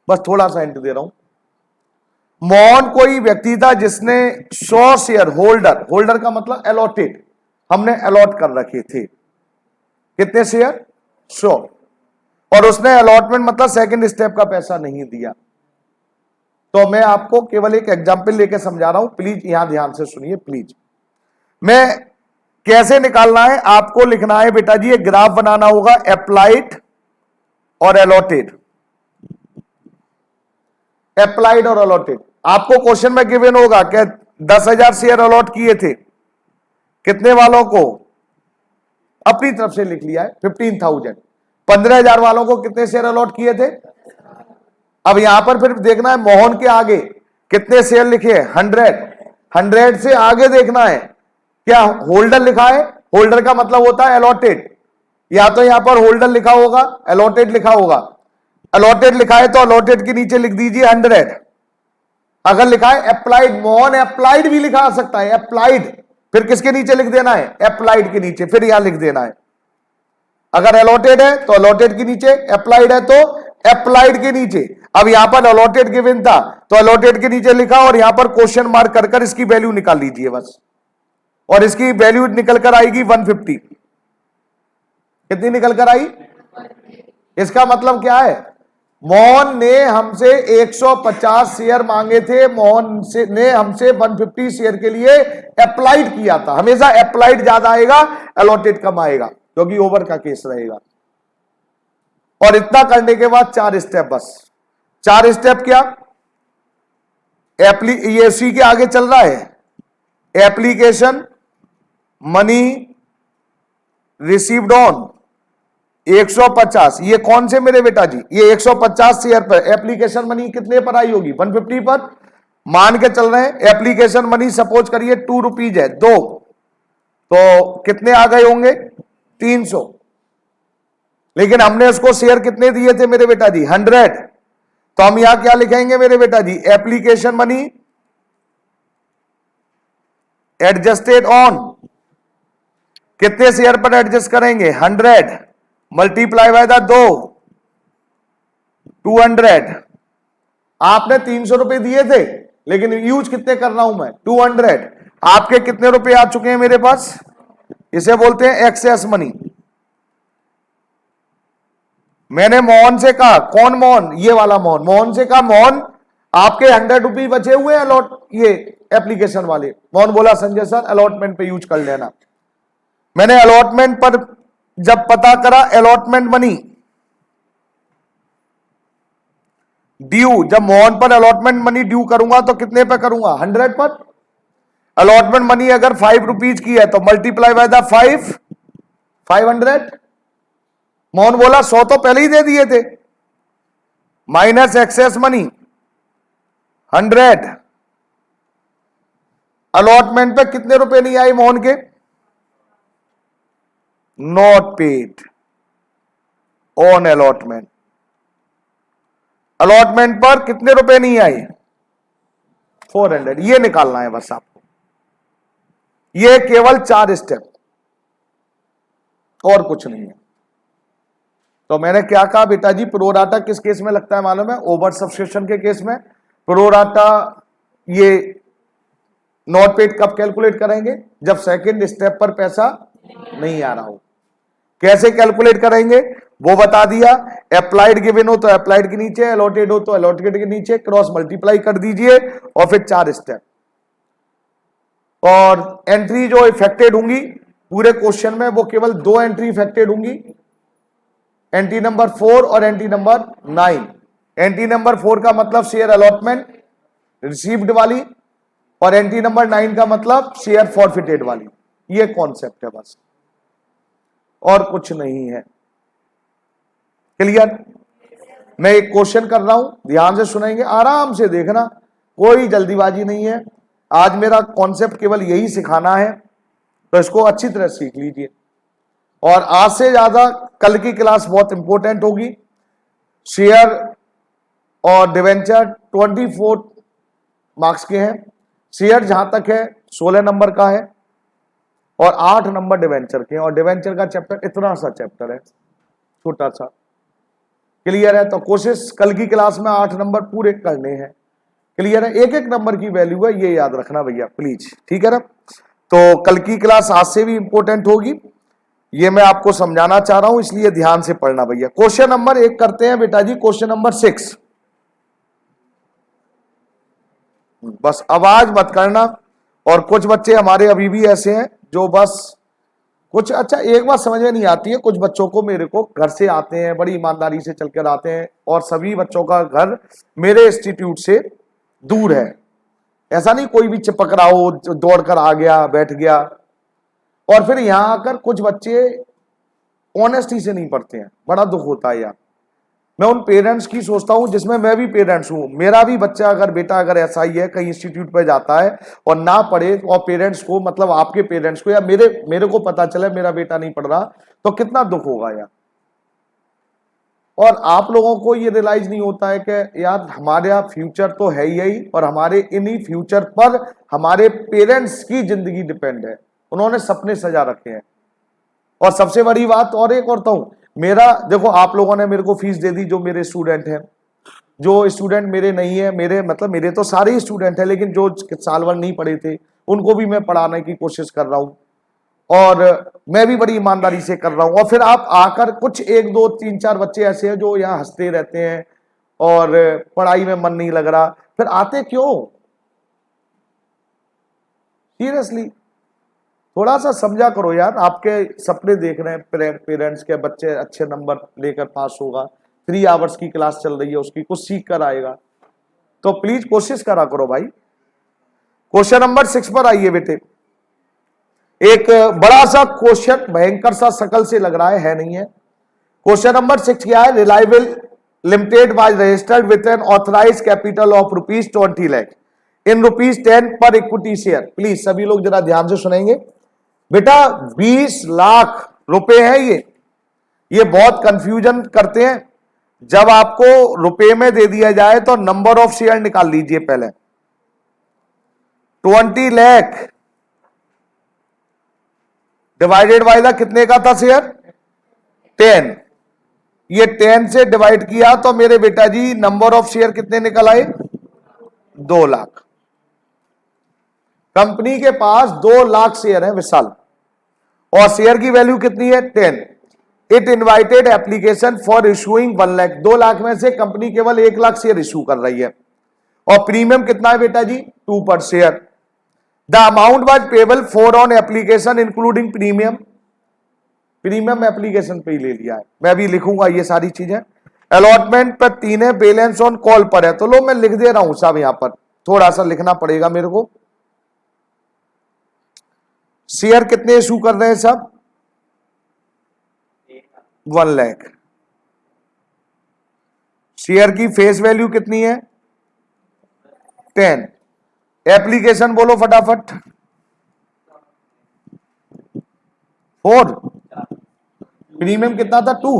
बस थोड़ा सा हिंट दे रहा हूं, मोहन कोई व्यक्ति था जिसने 100 शेयर, होल्डर, होल्डर का मतलब अलॉटेड, हमने अलॉट कर रखे थे, कितने शेयर, 100, और उसने अलॉटमेंट मतलब सेकंड स्टेप का पैसा नहीं दिया। तो मैं आपको केवल एक एग्जांपल लेके समझा रहा हूं, प्लीज यहां ध्यान से सुनिए प्लीज। मैं कैसे निकालना है आपको लिखना है बेटा जी, एक ग्राफ बनाना होगा एप्लाइड और अलॉटेड, एप्लाइड और अलॉटेड। आपको क्वेश्चन में गिवन होगा कि 10,000 शेयर अलॉट किए थे, कितने वालों को, अपनी तरफ से लिख लिया है 15,000। 15,000 वालों को कितने शेयर अलॉट किए थे। अब यहां पर फिर देखना है मोहन के आगे कितने शेयर लिखे हैं, 100 से आगे देखना है क्या होल्डर लिखा है। होल्डर का मतलब होता है अलॉटेड, या तो यहां पर होल्डर लिखा होगा, अलॉटेड लिखा होगा। अलॉटेड लिखा है तो अलॉटेड के नीचे लिख दीजिए 100। अगर लिखा है अप्लाइड, मोहन अप्लाइड भी लिखा आ सकता है, अप्लाइड, फिर किसके नीचे लिख देना है, अप्लाइड के नीचे, फिर यहां लिख देना है। अगर अलॉटेड है तो अलॉटेड के नीचे, अप्लाइड है तो अप्लाइड के नीचे। अब यहां पर अलॉटेड गिवन था तो अलॉटेड के नीचे लिखा और यहां पर क्वेश्चन मार्क कर कर इसकी वैल्यू निकाल लीजिए बस, और इसकी वैल्यू निकल कर आएगी 150। कितनी निकल कर आई। इसका मतलब क्या है, मोहन ने हमसे 150 शेयर मांगे थे, मोहन ने हमसे 150 शेयर के लिए अप्लाइड किया था। हमेशा अप्लाइड ज्यादा आएगा, अलॉटेड कम आएगा, क्योंकि ओवर का केस रहेगा। और इतना करने के बाद 4 स्टेप, बस 4 स्टेप क्या, ये उसी के आगे चल रहा है, एप्लीकेशन मनी रिसीव्ड ऑन 150। ये कौन से मेरे बेटा जी, ये 150 शेयर पर एप्लीकेशन मनी कितने पर आई होगी, 150 पर। मान के चल रहे हैं एप्लीकेशन मनी सपोज करिए 2 रुपीज है, 2, तो कितने आ गए होंगे 300। लेकिन हमने उसको शेयर कितने दिए थे मेरे बेटा जी, 100। तो हम यहां क्या लिखेंगे मेरे बेटा जी, एप्लीकेशन मनी एडजस्टेड ऑन, कितने शेयर पर एडजस्ट करेंगे, 100 मल्टीप्लाई बाय द 200। आपने 300 रुपए दिए थे, लेकिन यूज कितने कर रहा हूं मैं, 200। आपके कितने रुपए आ चुके हैं मेरे पास, इसे बोलते हैं एक्सेस मनी। मैंने मोहन से कहा, कौन मोहन, ये वाला मोहन, मोहन से कहा मोहन आपके 100 रुपये बचे हुए हैं अलॉट, ये एप्लीकेशन वाले। मोहन बोला संजय सर अलॉटमेंट पे यूज कर लेना। मैंने अलॉटमेंट पर जब पता करा, अलॉटमेंट मनी ड्यू, जब मोहन पर अलॉटमेंट मनी ड्यू करूंगा तो कितने पे करूंगा, 100 पर। अलॉटमेंट मनी अगर 5 रुपीज की है तो मल्टीप्लाई बाय द 500। मोहन बोला 100 तो पहले ही दे दिए थे, माइनस एक्सेस मनी 100। अलॉटमेंट पे कितने रुपए नहीं आए मोहन के, not paid on allotment. Allotment पर कितने रुपए नहीं आए, 400। ये निकालना है बस आपको, ये केवल 4 स्टेप और कुछ नहीं है। तो मैंने क्या कहा बेटा जी, प्रोराटा किस केस में लगता है मालूम है, ओवर सब्सक्रिप्शन के केस में। प्रोराटा ये नॉट पेड कब कैलकुलेट करेंगे, जब सेकंड स्टेप पर पैसा नहीं आ रहा हो। कैसे कैलकुलेट करेंगे वो बता दिया, अप्लाइड गिवन हो तो अप्लाइड के नीचे, अलॉटेड हो तो अलॉटेड के नीचे क्रॉस मल्टीप्लाई कर दीजिए, और फिर 4 स्टेप। और एंट्री जो इफेक्टेड होंगी पूरे क्वेश्चन में, वो केवल 2 एंट्री इफेक्टेड होंगी, एंट्री नंबर 4 और एंट्री नंबर 9। एंट्री नंबर 4 का मतलब शेयर अलॉटमेंट रिसीव्ड वाली, और एंट्री नंबर 9 का मतलब शेयर फॉरफिटेड वाली। ये कॉन्सेप्ट है बस, और कुछ नहीं है। क्लियर। मैं एक क्वेश्चन कर रहा हूं, ध्यान से सुनेंगे, आराम से देखना, कोई जल्दीबाजी नहीं है। आज मेरा कॉन्सेप्ट केवल यही सिखाना है, तो इसको अच्छी तरह सीख लीजिए। और आज से ज्यादा कल की क्लास बहुत इंपॉर्टेंट होगी। शेयर और डिवेंचर 24 मार्क्स के हैं। शेयर जहां तक है 16 नंबर का है, और 8 नंबर डिवेंचर के हैं। और डिवेंचर का चैप्टर इतना सा चैप्टर है, छोटा सा। क्लियर है। तो कोशिश कल की क्लास में 8 नंबर पूरे करने हैं। क्लियर है। एक एक नंबर की वैल्यू है, ये याद रखना भैया प्लीज, ठीक है ना। तो कल की क्लास आज से भी इंपॉर्टेंट होगी, ये मैं आपको समझाना चाह रहा हूं, इसलिए ध्यान से पढ़ना भैया। क्वेश्चन नंबर 1 करते हैं बेटा जी, क्वेश्चन नंबर 6। बस आवाज मत करना, और कुछ बच्चे हमारे अभी भी ऐसे हैं जो बस कुछ, अच्छा एक बात समझ में नहीं आती है, कुछ बच्चों को मेरे को घर से आते हैं, बड़ी ईमानदारी से चलकर आते हैं, और सभी बच्चों का घर मेरे इंस्टीट्यूट से दूर है। ऐसा नहीं कोई भी चिपक रहा हो, दौड़ कर आ गया, बैठ गया। और फिर यहां आकर कुछ बच्चे ऑनेस्टी से नहीं पढ़ते हैं, बड़ा दुख होता है यार। मैं उन पेरेंट्स की सोचता हूं जिसमें मैं भी पेरेंट्स हूं। मेरा भी बच्चा अगर, बेटा अगर ऐसा ही है, कहीं इंस्टीट्यूट पे जाता है और ना पढ़े, और पेरेंट्स को, मतलब आपके पेरेंट्स को या मेरे को पता चले मेरा बेटा नहीं पढ़ रहा, तो कितना दुख होगा यार। और आप लोगों को ये रियलाइज नहीं होता है कि यार हमारा फ्यूचर तो है यही, और हमारे इन्हीं फ्यूचर पर हमारे पेरेंट्स की जिंदगी डिपेंड है। उन्होंने सपने सजा रखे हैं। और सबसे बड़ी बात और एक और तो, मेरा देखो, आप लोगों ने मेरे को फीस दे दी, जो मेरे स्टूडेंट हैं। जो स्टूडेंट मेरे नहीं है, मेरे मतलब मेरे तो सारे ही स्टूडेंट हैं, लेकिन जो साल भर नहीं पढ़े थे उनको भी मैं पढ़ाने की कोशिश कर रहा हूं, और मैं भी बड़ी ईमानदारी से कर रहा हूं। और फिर आप आकर कुछ 1 2 3 4 बच्चे ऐसे हैं जो यहाँ हंसते रहते हैं और पढ़ाई में मन नहीं लग रहा, फिर आते क्यों? सीरियसली थोड़ा सा समझा करो यार। आपके सपने देख रहे हैं पेरेंट्स के, बच्चे अच्छे नंबर लेकर पास होगा, 3 आवर्स की क्लास चल रही है, उसकी कुछ सीख कर आएगा, तो प्लीज कोशिश करा करो भाई। क्वेश्चन नंबर 6 पर आइए बेटे। एक बड़ा सा क्वेश्चन, भयंकर सा शकल से लग रहा है नहीं है। क्वेश्चन नंबर 6 क्या है? Reliable limited was registered with an authorised capital of ₹20 lakh in ₹10 per equity share. Please सभी लोग जरा ध्यान से सुनेंगे बेटा। 20 लाख रुपए है ये बहुत कंफ्यूजन करते हैं। जब आपको रुपए में दे दिया जाए तो नंबर ऑफ शेयर निकाल लीजिए पहले। 20 लाख डिवाइडेड बाय द कितने का था शेयर? 10। ये 10 से डिवाइड किया तो मेरे बेटा जी नंबर ऑफ शेयर कितने निकल आए? 2 लाख। कंपनी के पास 2 लाख शेयर है विशाल, और शेयर की वैल्यू कितनी है? 10। It invited application for issuing 1 lakh. 2 lakh में से कंपनी केवल 1 लाख शेयर इशू कर रही है, और प्रीमियम कितना है बेटा जी? 2 पर share. The amount was payable for on application including premium. Premium application पे ही ले लिया है, मैं अभी लिखूंगा ये सारी चीजें। अलॉटमेंट पर 3 है, बैलेंस ऑन कॉल पर है, तो लो मैं लिख दे रहा हूं साहब, यहां पर थोड़ा सा लिखना पड़ेगा मेरे को। शेयर कितने इशू कर रहे हैं साहब? 1 लाख। शेयर की फेस वैल्यू कितनी है? 10। एप्लीकेशन बोलो फटाफट। 4। प्रीमियम कितना था? 2।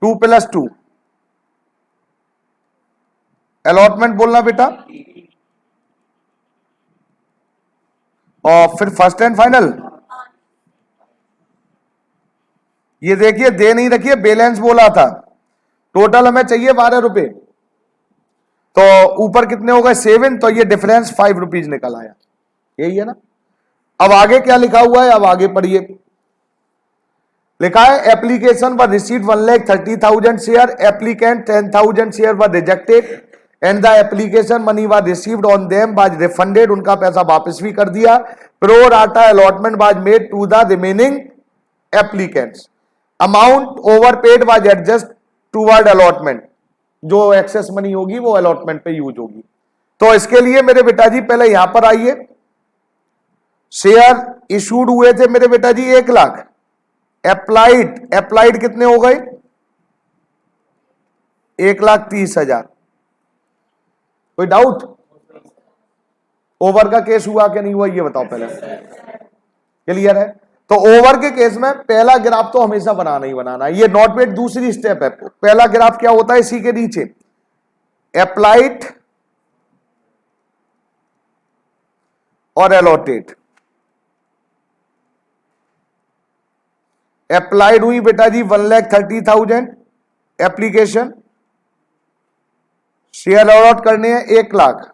2 + 2। अलॉटमेंट बोलना बेटा, और फिर फर्स्ट एंड फाइनल। ये देखिए दे नहीं रखिए, बैलेंस बोला था। टोटल हमें चाहिए 12 रुपए, तो ऊपर कितने हो गए? 7, तो ये डिफरेंस 5 रुपीज निकल आया, यही है ना। अब आगे क्या लिखा हुआ है? अब आगे पढ़िए। लिखा है application were received 1,30,000 share, applicant 10,000 share were rejected and the application money was received on them was refunded. उनका पैसा वापस भी कर दिया। Pro rata allotment was made to the remaining applicants. Amount overpaid was adjust toward allotment. जो excess money होगी वो allotment पे यूज होगी। तो इसके लिए मेरे बेटा जी पहले यहां पर आइए। शेयर इशूड हुए थे मेरे बेटा जी 1 लाख। अप्लाइड कितने हो गए? 1,30,000। कोई डाउट? ओवर का केस हुआ कि नहीं हुआ ये बताओ पहले। क्लियर है? तो ओवर के केस में पहला ग्राफ तो हमेशा बनाना ही बनाना है। ये नॉट पेड दूसरी स्टेप है। पहला ग्राफ क्या होता है? इसी के नीचे अप्लाइड और अलॉटेड। अप्लाइड हुई बेटा जी 1,30,000 एप्लीकेशन। शेयर अलॉट करने हैं 1 लाख।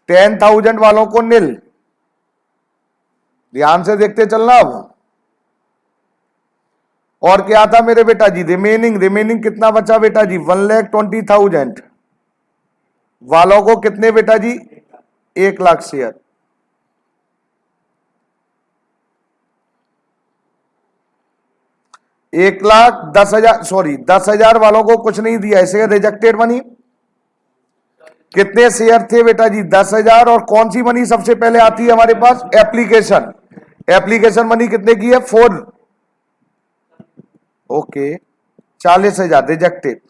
$10,000 वालों को निल। ध्यान से देखते चलना। अब और क्या था मेरे बेटा जी? रिमेनिंग कितना बचा बेटा जी? 1,20,000। वालों को कितने बेटा जी? 1,00,000 शेयर। 1,10,000 सॉरी 10,000 वालों को कुछ नहीं दिया, इसे रिजेक्टेड मनी। कितने शेयर थे बेटा जी? 10,000। और कौन सी मनी सबसे पहले आती है हमारे पास? एप्लीकेशन। एप्लीकेशन मनी कितने की है? 4। Okay, 40,000 rejected.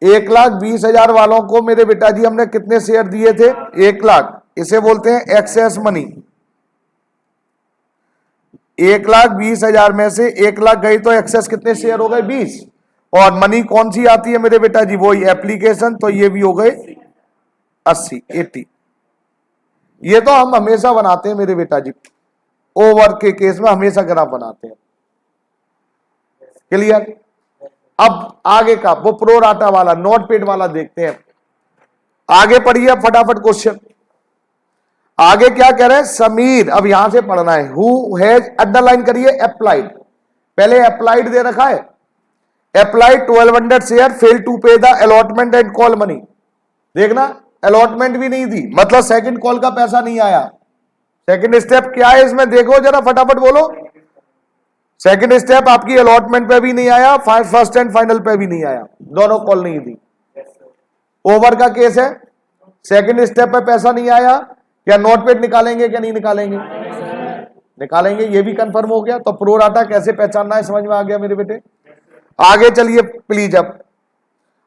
1,20,000 वालों को मेरे बेटा जी हमने कितने शेयर दिए थे? 1,00,000। इसे बोलते हैं एक्सेस मनी। 1,20,000 में से 1,00,000 गई तो एक्सेस कितने शेयर हो गए? 20। और मनी कौन सी आती है मेरे बेटा जी? वही एप्लीकेशन, तो ये भी हो गए 80। ये तो हम हमेशा बनाते हैं मेरे बेटा जी, ओवर के केस में हमेशा ग्राफ बनाते हैं। क्लियर? अब आगे का वो प्रो राटा वाला, नोट पेड वाला देखते हैं। आगे पढ़िए फटाफट क्वेश्चन। आगे क्या कह रहे हैं? समीर, अब यहां से पढ़ना है। हु हैज, अंडरलाइन करिए अप्लाइड। पहले अप्लाइड दे रखा है, अप्लाइड 1200 शेयर, फेल टू पे the allotment and call money. देखना, अलॉटमेंट भी नहीं दी, मतलब सेकंड कॉल का पैसा नहीं आया। सेकंड स्टेप क्या है इसमें? देखो जरा फटाफट बोलो। सेकंड स्टेप आपकी अलॉटमेंट पे भी नहीं आया, फर्स्ट एंड फाइनल पे भी नहीं आया, दोनों कॉल नहीं दी। ओवर का केस है, सेकंड स्टेप पे पैसा नहीं आया, क्या नोट पेड निकालेंगे क्या नहीं निकालेंगे? निकालेंगे, ये भी कंफर्म हो गया। तो प्रो राटा कैसे पहचानना है समझ में आ गया मेरे बेटे। आगे चलिए प्लीज। अब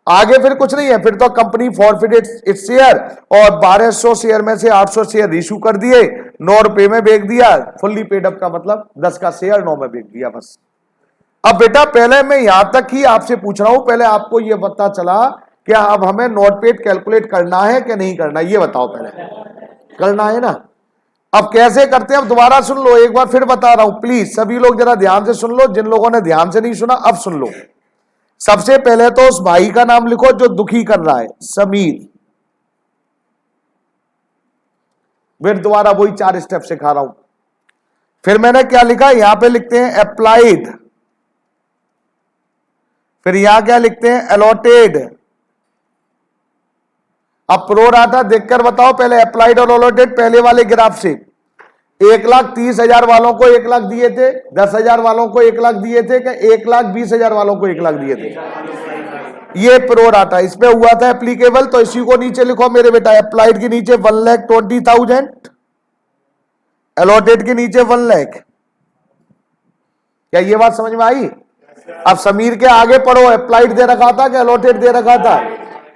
आगे फिर कुछ नहीं है, फिर तो कंपनी फॉरफिटेड इट्स शेयर, और 1200 शेयर में से 800 शेयर इशू कर दिए, 9 रुपए में बेच दिया। फुल्ली पेड अप का मतलब 10 का शेयर 9 में बेच दिया बस। अब बेटा पहले मैं यहां तक ही आपसे पूछ रहा हूं, पहले आपको यह पता चला क्या अब हमें नोट पेड कैलकुलेट करना है कि नहीं करना, ये बताओ। पहले करना है ना। अब कैसे करते हैं अब दोबारा सुन लो, एक बार फिर बता रहा हूं, प्लीज सभी लोग जरा ध्यान से सुन लो, जिन लोगों ने ध्यान से नहीं सुना अब सुन लो। सबसे पहले तो उस भाई का नाम लिखो जो दुखी कर रहा है, समीर। फिर दोबारा वही 4 स्टेप सिखा रहा हूं। फिर मैंने क्या लिखा, यहां पे लिखते हैं अप्लाइड, फिर यहां क्या लिखते हैं? अलॉटेड। अब प्रो राटा देखकर बताओ, पहले अप्लाइड और अलॉटेड पहले वाले ग्राफ से। 1,30,000 वालों को 1,00,000 दिए थे, 10,000 वालों को 1,00,000 दिए थे, क्या 1,20,000 वालों को 1,00,000 दिए थे? ये प्रो राटा इस पे हुआ था एप्लीकेबल, तो इसी को नीचे लिखो मेरे बेटा। अप्लाइड के नीचे 1,20,000, अलॉटेड के नीचे 1,00,000। क्या ये बात समझ में आई? अब समीर के आगे पढ़ो, अप्लाइड दे रखा था कि अलॉटेड दे रखा था?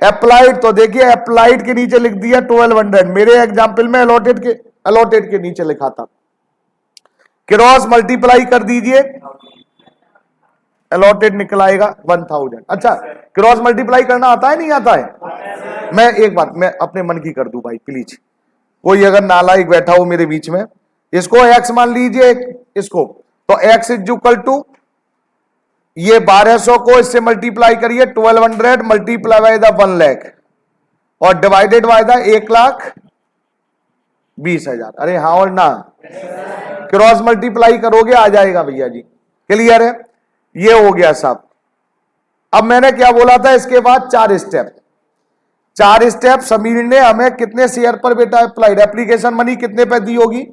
अप्लाइड, तो देखिए अप्लाइड के नीचे लिख दिया 1200, मेरे एग्जाम्पल में अलॉटेड के नीचे लिखा था। क्रॉस मल्टीप्लाई कर दीजिए, अलॉटेड निकल आएगा 1,000। अच्छा, क्रॉस मल्टीप्लाई करना आता है नहीं आता है? मैं एक बात मैं अपने मन की कर दूं भाई प्लीज, कोई अगर नालायक बैठा हो मेरे बीच में, इसको एक्स मान लीजिए, इसको तो एक्स इज इक्वल टू ये 1200 को इससे मल्टीप्लाई करिए, 1200 मल्टीप्लाई बाय द 1,00,000 और डिवाइडेड बाय द 1,20,000। अरे हाँ और ना, क्रॉस मल्टीप्लाई करोगे आ जाएगा भैया जी। क्लियर है? ये हो गया सब। अब मैंने क्या बोला था, इसके बाद 4 स्टेप। 4 स्टेप समीर ने हमें कितने शेयर पर बेटा अप्लाइड, एप्लीकेशन मनी कितने पे दी होगी?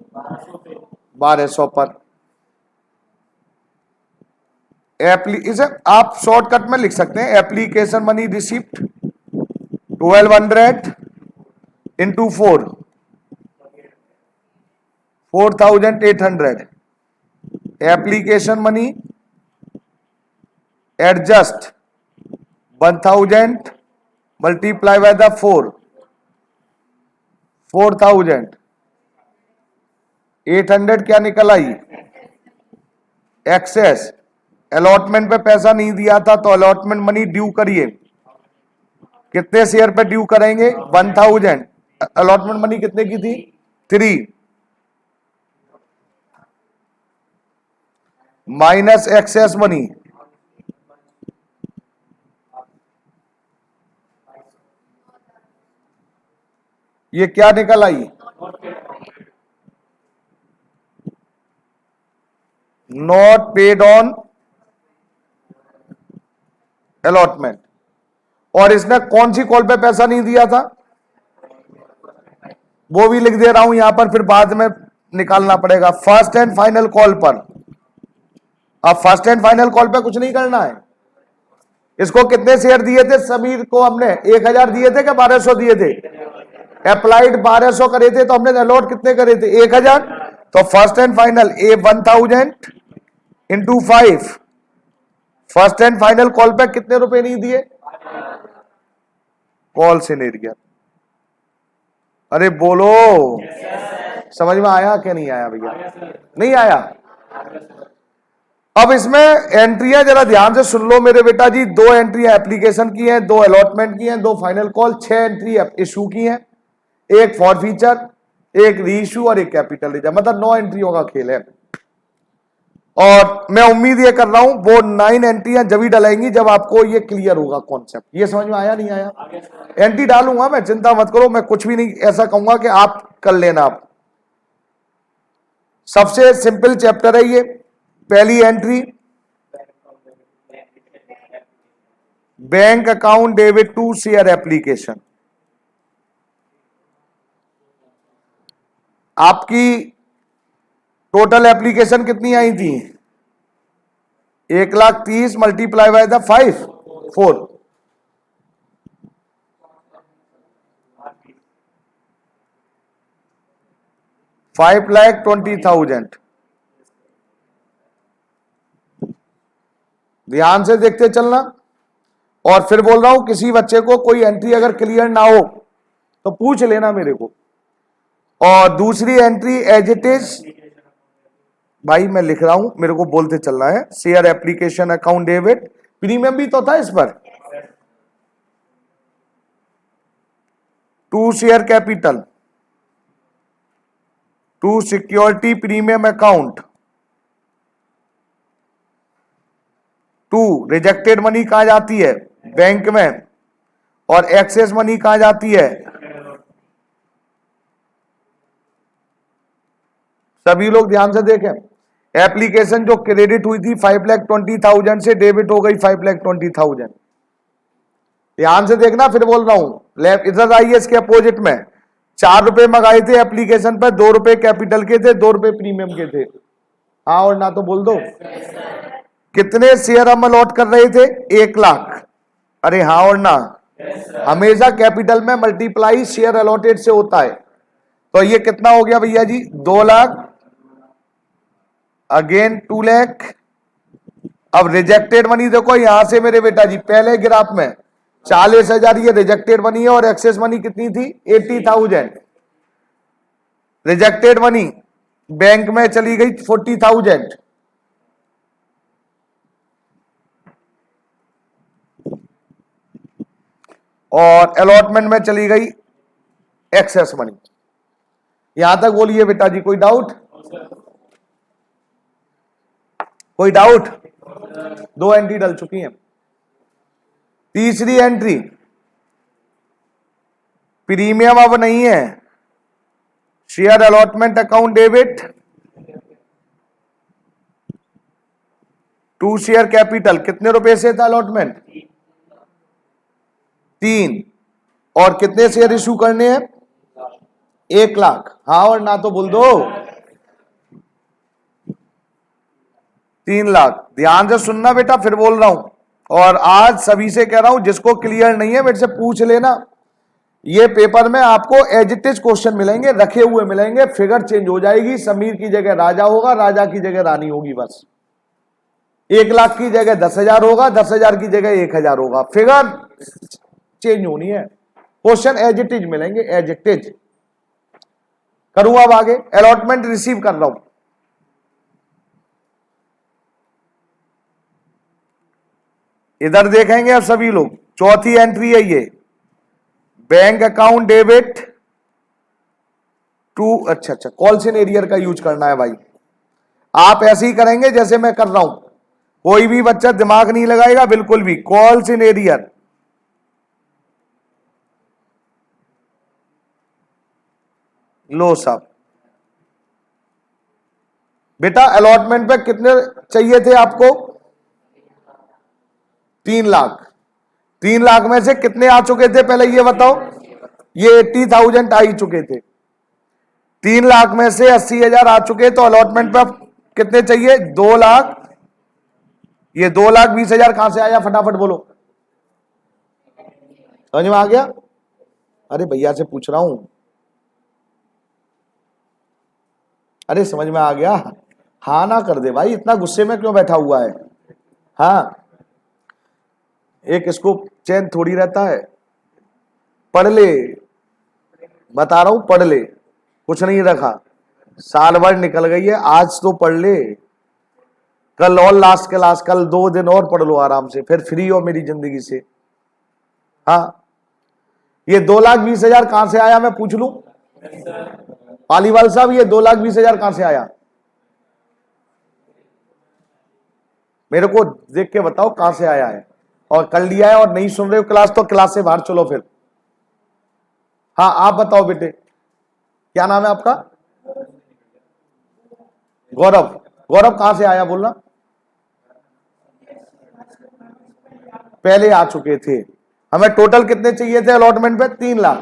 1200 पर। इसे आप शॉर्टकट में लिख सकते हैं, application money receipt 1200 into 4, 4,800। Application money adjust 1,000 multiply by the 4,800 क्या निकल आई? एक्सेस। अलॉटमेंट पे पैसा नहीं दिया था तो अलॉटमेंट मनी ड्यू करिए, कितने शेयर पे ड्यू करेंगे? 1,000। अलॉटमेंट मनी कितने की थी? 3 माइनस एक्सेस मनी, ये क्या निकल आई? Not paid on allotment. और इसने कौन सी कॉल पे पैसा नहीं दिया था, वो भी लिख दे रहा हूं यहां पर, फिर बाद में निकालना पड़ेगा। फर्स्ट एंड फाइनल कॉल पर, अब फर्स्ट एंड फाइनल कॉल पे कुछ नहीं करना है। इसको कितने शेयर दिए थे समीर को, हमने 1000 दिए थे क्या 1200 दिए थे? अप्लाइड 1200 करे थे, तो हमने अलॉट कितने करे थे 1000। तो first and final A 1000 into 5, first and final call पे कितने रुपए नहीं दिए? कॉल सिनेरियर। अरे बोलो, समझ में आया क्या नहीं आया भैया? नहीं आया। अब इसमें एंट्रियां जरा ध्यान से सुन लो मेरे बेटा जी। 2 एंट्रियां एप्लीकेशन की हैं, 2 अलॉटमेंट की हैं, 2 फाइनल कॉल, 6 एंट्री इशू की हैं, 1 फॉर फीचर, 1 री इशू और 1 कैपिटल रिजर्व, मतलब 9 एंट्रियों का खेल है। और मैं उम्मीद ये कर रहा हूं वो 9 एंट्रियां जब ही डलेंगी जब आपको ये क्लियर होगा कॉन्सेप्ट। ये समझ में आया नहीं आया? एंट्री डालूंगा मैं, चिंता मत करो, मैं कुछ भी नहीं ऐसा कहूंगा कि आप कर लेना। आप सबसे सिंपल चैप्टर है ये। पहली entry, bank account debit to share application. आपकी टोटल एप्लीकेशन कितनी आई थी? 1,30,000 मल्टीप्लाई बाय द 5 4, 5,20,000। ध्यान से देखते चलना। और फिर बोल रहा हूं किसी बच्चे को कोई एंट्री अगर क्लियर ना हो तो पूछ लेना मेरे को। और दूसरी एंट्री एज इट इज, भाई मैं लिख रहा हूं, मेरे को बोलते चलना है। Share application account debit, premium भी तो था इस पर, to share capital, to security premium account, to rejected money कहां जाती है? बैंक में। और एक्सेस मनी कहां जाती है? सभी लोग ध्यान से देखें। एप्लीकेशन जो क्रेडिट हुई थी 5,20,000 से डेबिट हो गई 5,20,000। ध्यान से देखना, फिर बोल रहा हूं लेफ्ट इधर आइए, इसके अपोजिट में 4 रुपए मंगाए थे एप्लीकेशन पर, 2 रुपए कैपिटल के थे, 2 रुपए प्रीमियम के थे। हाँ और ना तो बोल दो। कितने शेयर हम अलॉट कर रहे थे? 1 लाख। अरे हाँ और ना? हमेशा कैपिटल में मल्टीप्लाई शेयर अलॉटेड से होता है। तो ये कितना हो गया भैया जी? 2 लाख, अगेन 2 लाख। अब रिजेक्टेड मनी देखो यहां से मेरे बेटा जी, पहले ग्राफ में 40,000 ये रिजेक्टेड मनी है, और एक्सेस मनी कितनी थी? 80,000। रिजेक्टेड मनी बैंक में चली गई 40,000, और अलॉटमेंट में चली गई एक्सेस मनी। यहां तक बोलिए बेटा जी, कोई डाउट? कोई डाउट? 2 एंट्री डल चुकी हैं। तीसरी एंट्री, प्रीमियम अब नहीं है, share allotment account debit to share capital. कितने रुपए से था अलॉटमेंट? 3। और कितने शेयर इशू करने हैं? 1 लाख। हाँ और ना तो बोल दो। 3 लाख। ध्यान से सुनना बेटा, फिर बोल रहा हूं। और आज सभी से कह रहा हूं, जिसको क्लियर नहीं है मेरे से पूछ लेना। ये पेपर में आपको एज इट इज क्वेश्चन मिलेंगे, रखे हुए मिलेंगे, फिगर चेंज हो जाएगी। समीर की जगह राजा होगा, राजा की जगह रानी होगी, बस। 1 लाख की जगह 10,000 होगा, 10,000 की जगह 1,000 होगा, फिगर चेंज होनी है। क्वेश्चन एज इट इज मिलेंगे, एज इट इज। करूं अब आगे? अलॉटमेंट रिसीव कर रहा हूं। इधर देखेंगे अब सभी लोग, चौथी एंट्री है ये, बैंक अकाउंट डेबिट टू, अच्छा कॉल सिनेरियर का यूज करना है भाई। आप ऐसे ही करेंगे जैसे मैं कर रहा हूं, कोई भी बच्चा दिमाग नहीं लगाएगा बिल्कुल भी। कॉल सिनेरियर, लो साहब बेटा, अलॉटमेंट पे कितने चाहिए थे आपको? 3 लाख। 3 लाख में से कितने आ चुके थे पहले ये बताओ? ये 80,000 आ ही चुके थे। 3 लाख में से 80,000 आ चुके, तो अलॉटमेंट पे अब कितने चाहिए? 2 लाख। ये 2,20,000 कहां से आया फटाफट बोलो, समझ में आ गया? अरे भैया से पूछ रहा हूं, अरे समझ में आ गया? हाँ ना कर दे भाई, इतना गुस्से में क्यों बैठा हुआ है? हाँ, एक इसको चैन थोड़ी रहता है। पढ़ ले, बता रहा हूं, पढ़ ले, कुछ नहीं रखा, साल भर निकल गई है, आज तो पढ़ ले, कल और लास्ट क्लास, कल 2 दिन और पढ़ लो आराम से, फिर फ्री हो मेरी जिंदगी से। हाँ, ये 2,20,000 कहां से आया मैं पूछ लूं? पालीवाल साहब, ये 2,20,000 कहां से आया? मेरे को देख के बताओ कहां से आया है। और कर लिया है और नहीं सुन रहे हो क्लास, तो क्लास से बाहर चलो फिर। हाँ, आप बताओ बेटे, क्या नाम है आपका? गौरव। गौरव कहां से आया बोलना? पहले आ चुके थे। हमें टोटल कितने चाहिए थे अलॉटमेंट पे? 3 लाख।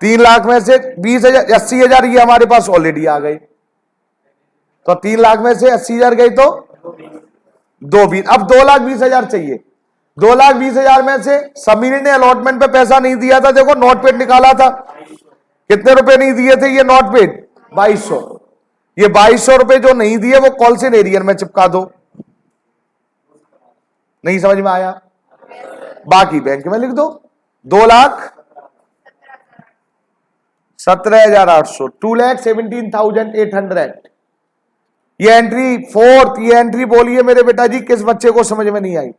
3 लाख में से 20,000 80,000 ये हमारे पास ऑलरेडी आ गए, तो 3 लाख में से 80,000 गई तो 2,20,000। अब 2,20,000 चाहिए। 2,20,000 में से समीर ने अलॉटमेंट पे पैसा नहीं दिया था, देखो नोट पेड निकाला था, कितने रुपए नहीं दिए थे ये नोट पेड? 2,200। ये 2,200 रुपए जो नहीं दिए वो कॉल से एरियर में चिपका दो। नहीं समझ में आया? बाकी बैंक में लिख दो। 2,17,800, 2,17,800। ये एंट्री फोर्थ, ये एंट्री बोलिए मेरे बेटा जी किस बच्चे को समझ में नहीं आई?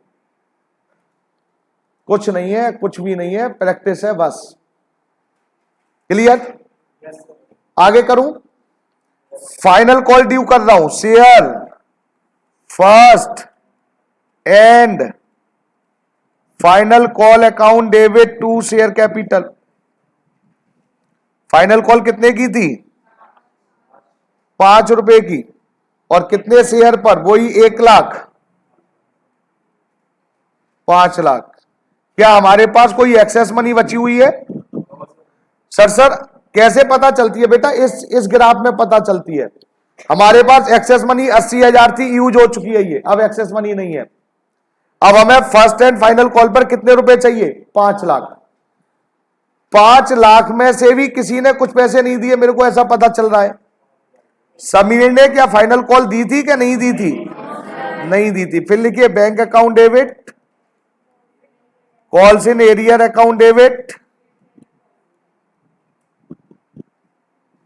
कुछ नहीं है, कुछ भी नहीं है, प्रैक्टिस है बस। क्लियर? आगे करूं? फाइनल कॉल ड्यू कर रहा हूं, share first and final call account debit to share capital. Final call कितने की थी? 5 रुपए की, और कितने शेयर पर? वही 1 लाख, 5 लाख। क्या हमारे पास कोई एक्सेस मनी बची हुई है? सर कैसे पता चलती है बेटा? इस ग्राफ में पता चलती है। हमारे पास एक्सेस मनी 80,000 थी, यूज हो चुकी है ये, अब एक्सेस मनी नहीं है। अब हमें फर्स्ट एंड फाइनल कॉल पर कितने रुपए चाहिए? 5 लाख। 5 लाख में से भी किसी ने कुछ पैसे नहीं दिए, मेरे को ऐसा पता चल रहा है। समीर ने क्या फाइनल कॉल दी थी क्या नहीं दी थी? नहीं दी थी। फिर लिखिए bank account debit, calls in arrear account debit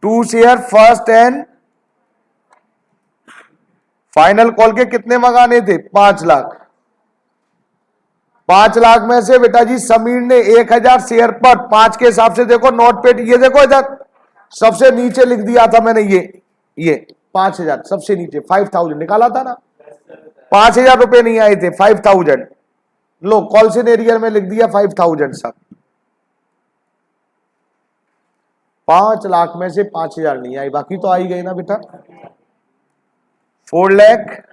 to share first and final call के कितने मंगाने थे? 5 लाख। 5 लाख में से बेटा जी समीर ने 1,000 शेयर पर 5 के हिसाब से देखो नोट पेड, ये देखो इधर सबसे नीचे लिख दिया था मैंने, ये 5,000 सबसे नीचे, 5,000 निकाला था ना, 5,000 रुपए नहीं आए थे, 5,000। लो कॉल से एरियर में लिख दिया 5,000 सब। 5 लाख में से 5,000 नहीं आई, बाकी तो आई गई ना बेटा। 4 लाख।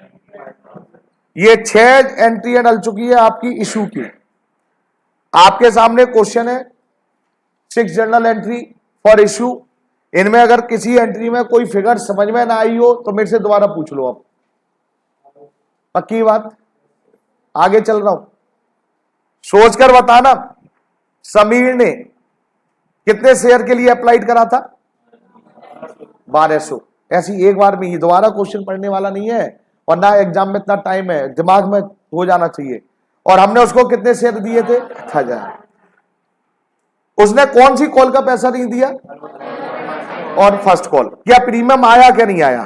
ये 6 एंट्री डल चुकी है आपकी इशू की। आपके सामने क्वेश्चन है 6 जर्नल एंट्री फॉर इशू। इनमें अगर किसी एंट्री में कोई फिगर समझ में ना आई हो तो मेरे से दोबारा पूछ लो। अब पक्की बात, आगे चल रहा हूं, सोचकर बताना। समीर ने कितने शेयर के लिए अप्लाइड करा था? 1,200। ऐसी एक बार में ही, दोबारा क्वेश्चन पढ़ने वाला नहीं है, और ना एग्जाम में इतना टाइम है, दिमाग में हो जाना चाहिए। और हमने उसको कितने शेयर दिए थे? 1,000। उसने कौन सी कॉल का पैसा नहीं दिया? और फर्स्ट कॉल। क्या प्रीमियम आया क्या नहीं आया?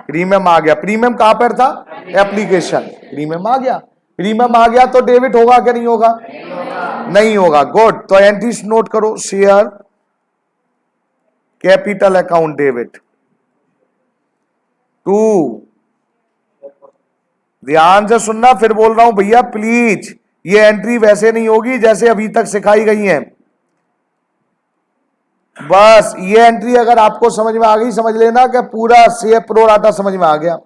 प्रीमियम आ गया। प्रीमियम कहां पर था? एप्लीकेशन। प्रीमियम आ गया। प्रीमियम आ गया तो डेबिट होगा क्या नहीं होगा? नहीं होगा। गुड। तो एंट्रीज नोट करो, share capital account debit to, ध्यान से सुनना, फिर बोल रहा हूं भैया प्लीज, ये एंट्री वैसे नहीं होगी जैसे अभी तक सिखाई गई है। बस ये एंट्री अगर आपको समझ में आ गई, समझ लेना कि पूरा शेयर प्रो राटा समझ में आ गया।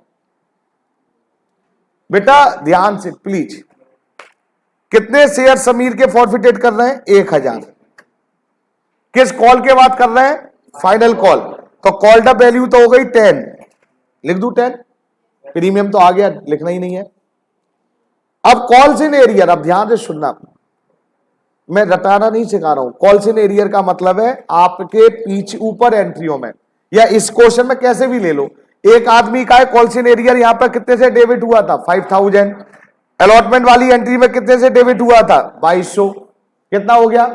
बेटा ध्यान से प्लीज, कितने शेयर समीर के फॉरफिटेड कर रहे हैं? 1000। किस कॉल के बाद कर रहे हैं? Final call. तो कॉल्ड अप वैल्यू तो हो गई 10, लिख दूं 10, प्रीमियम तो आ गया, लिखना ही नहीं है। अब कॉल्स इन एरियर, अब ध्यान से सुनना, मैं रटाना नहीं सिखा रहा हूं। कॉल्स इन एरियर का मतलब है आपके पीछे ऊपर एंट्रियों में, या इस क्वेश्चन में कैसे भी ले लो, एक आदमी का है कॉल्स इन एरियर, यहां पर कितने से डेबिट हुआ था? 5000। अलॉटमेंट वाली एंट्री में कितने से डेबिट हुआ था? 2200। कितना हो गया?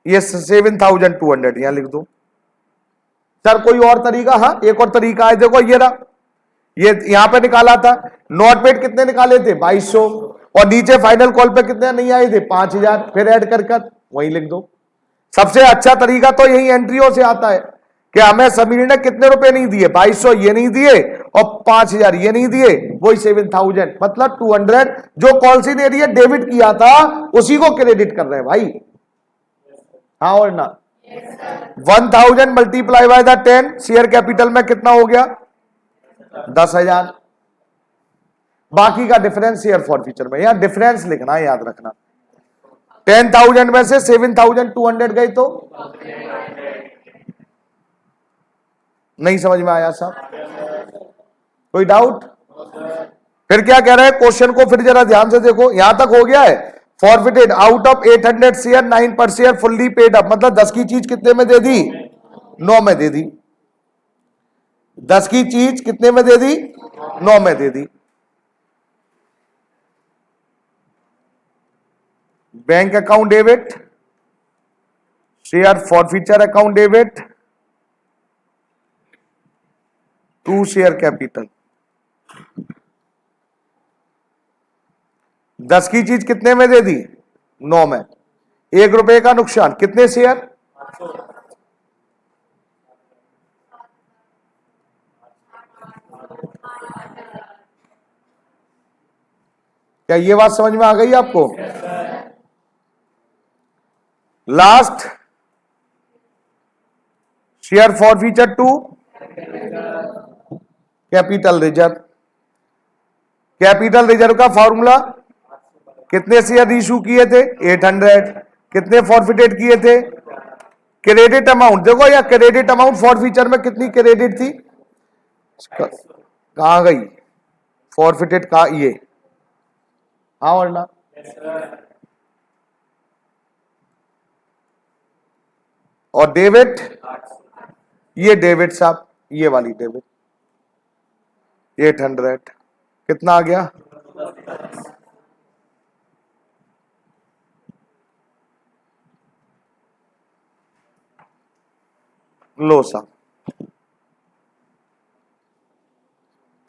ये 7200 यहां लिख दो। सर कोई और तरीका? हाँ, एक और तरीका है, देखो ये रहा, ये यहां पे निकाला था, नोट पेड कितने निकाले थे? 2200, और नीचे फाइनल कॉल पे कितने नहीं आए थे? 5000, फिर ऐड कर वही लिख दो। सबसे अच्छा तरीका तो यही एंट्रियों से आता है कि हमें समीर ने कितने रुपए नहीं दिए? 2200 ये नहीं दिए, और 5000 ये नहीं दिए, वही 7000, मतलब 200 जो कॉल इन एरिया डेबिट किया था उसी को क्रेडिट कर रहे हैं भाई। हाँ और ना? 1000 multiply by the 10, share capital में कितना हो गया? 10000। बाकी का डिफरेंस शेयर फॉरफीचर में, यहां डिफरेंस लिखना है, याद रखना। 10,000 में से 7200 गई तो नहीं समझ में आया साहब? कोई डाउट? फिर क्या कह रहे हैं क्वेश्चन को, फिर जरा ध्यान से देखो, यहां तक हो गया है। फॉरफिटेड आउट ऑफ 800 शेयर 9 पर शेयर फुल्ली पेड अप, मतलब 10 की चीज कितने में दे दी? 9 में दे दी। 10 की चीज कितने में दे दी? 9 में दे दी। Bank account debit, share forfeiture account debit to share capital. 10 की चीज कितने में दे दी? 9 में। 1 रुपए का नुकसान, कितने शेयर? क्या ये बात समझ में आ गई आपको? Last, share forfeiture to capital reserve. Capital reserve का फॉर्मूला, कितने शेयर इशू किए थे? 800। कितने फॉरफिटेड किए थे? क्रेडिट अमाउंट देखो, या क्रेडिट अमाउंट फॉरफीचर में कितनी क्रेडिट थी? कहां गई फॉरफिटेड का? ये हाँ और ना? और डेबिट, ये डेबिट साहब, ये वाली डेबिट 800, कितना आ गया? लो साहब,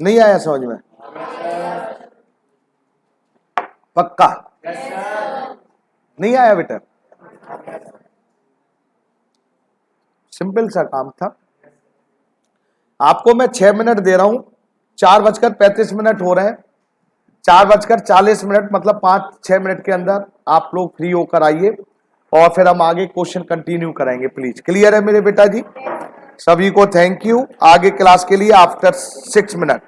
नहीं आया समझ में? पक्का? नहीं आया बेटा? सिंपल सा काम था। आपको मैं 6 मिनट दे रहा हूं, 4:35 हो रहे हैं, 4:40 मतलब 5-6 मिनट के अंदर आप लोग फ्री होकर आइए, और फिर हम आगे क्वेश्चन कंटिन्यू कराएंगे। प्लीज, क्लियर है मेरे बेटा जी? सभी को थैंक यू। आगे क्लास के लिए आफ्टर 6 मिनट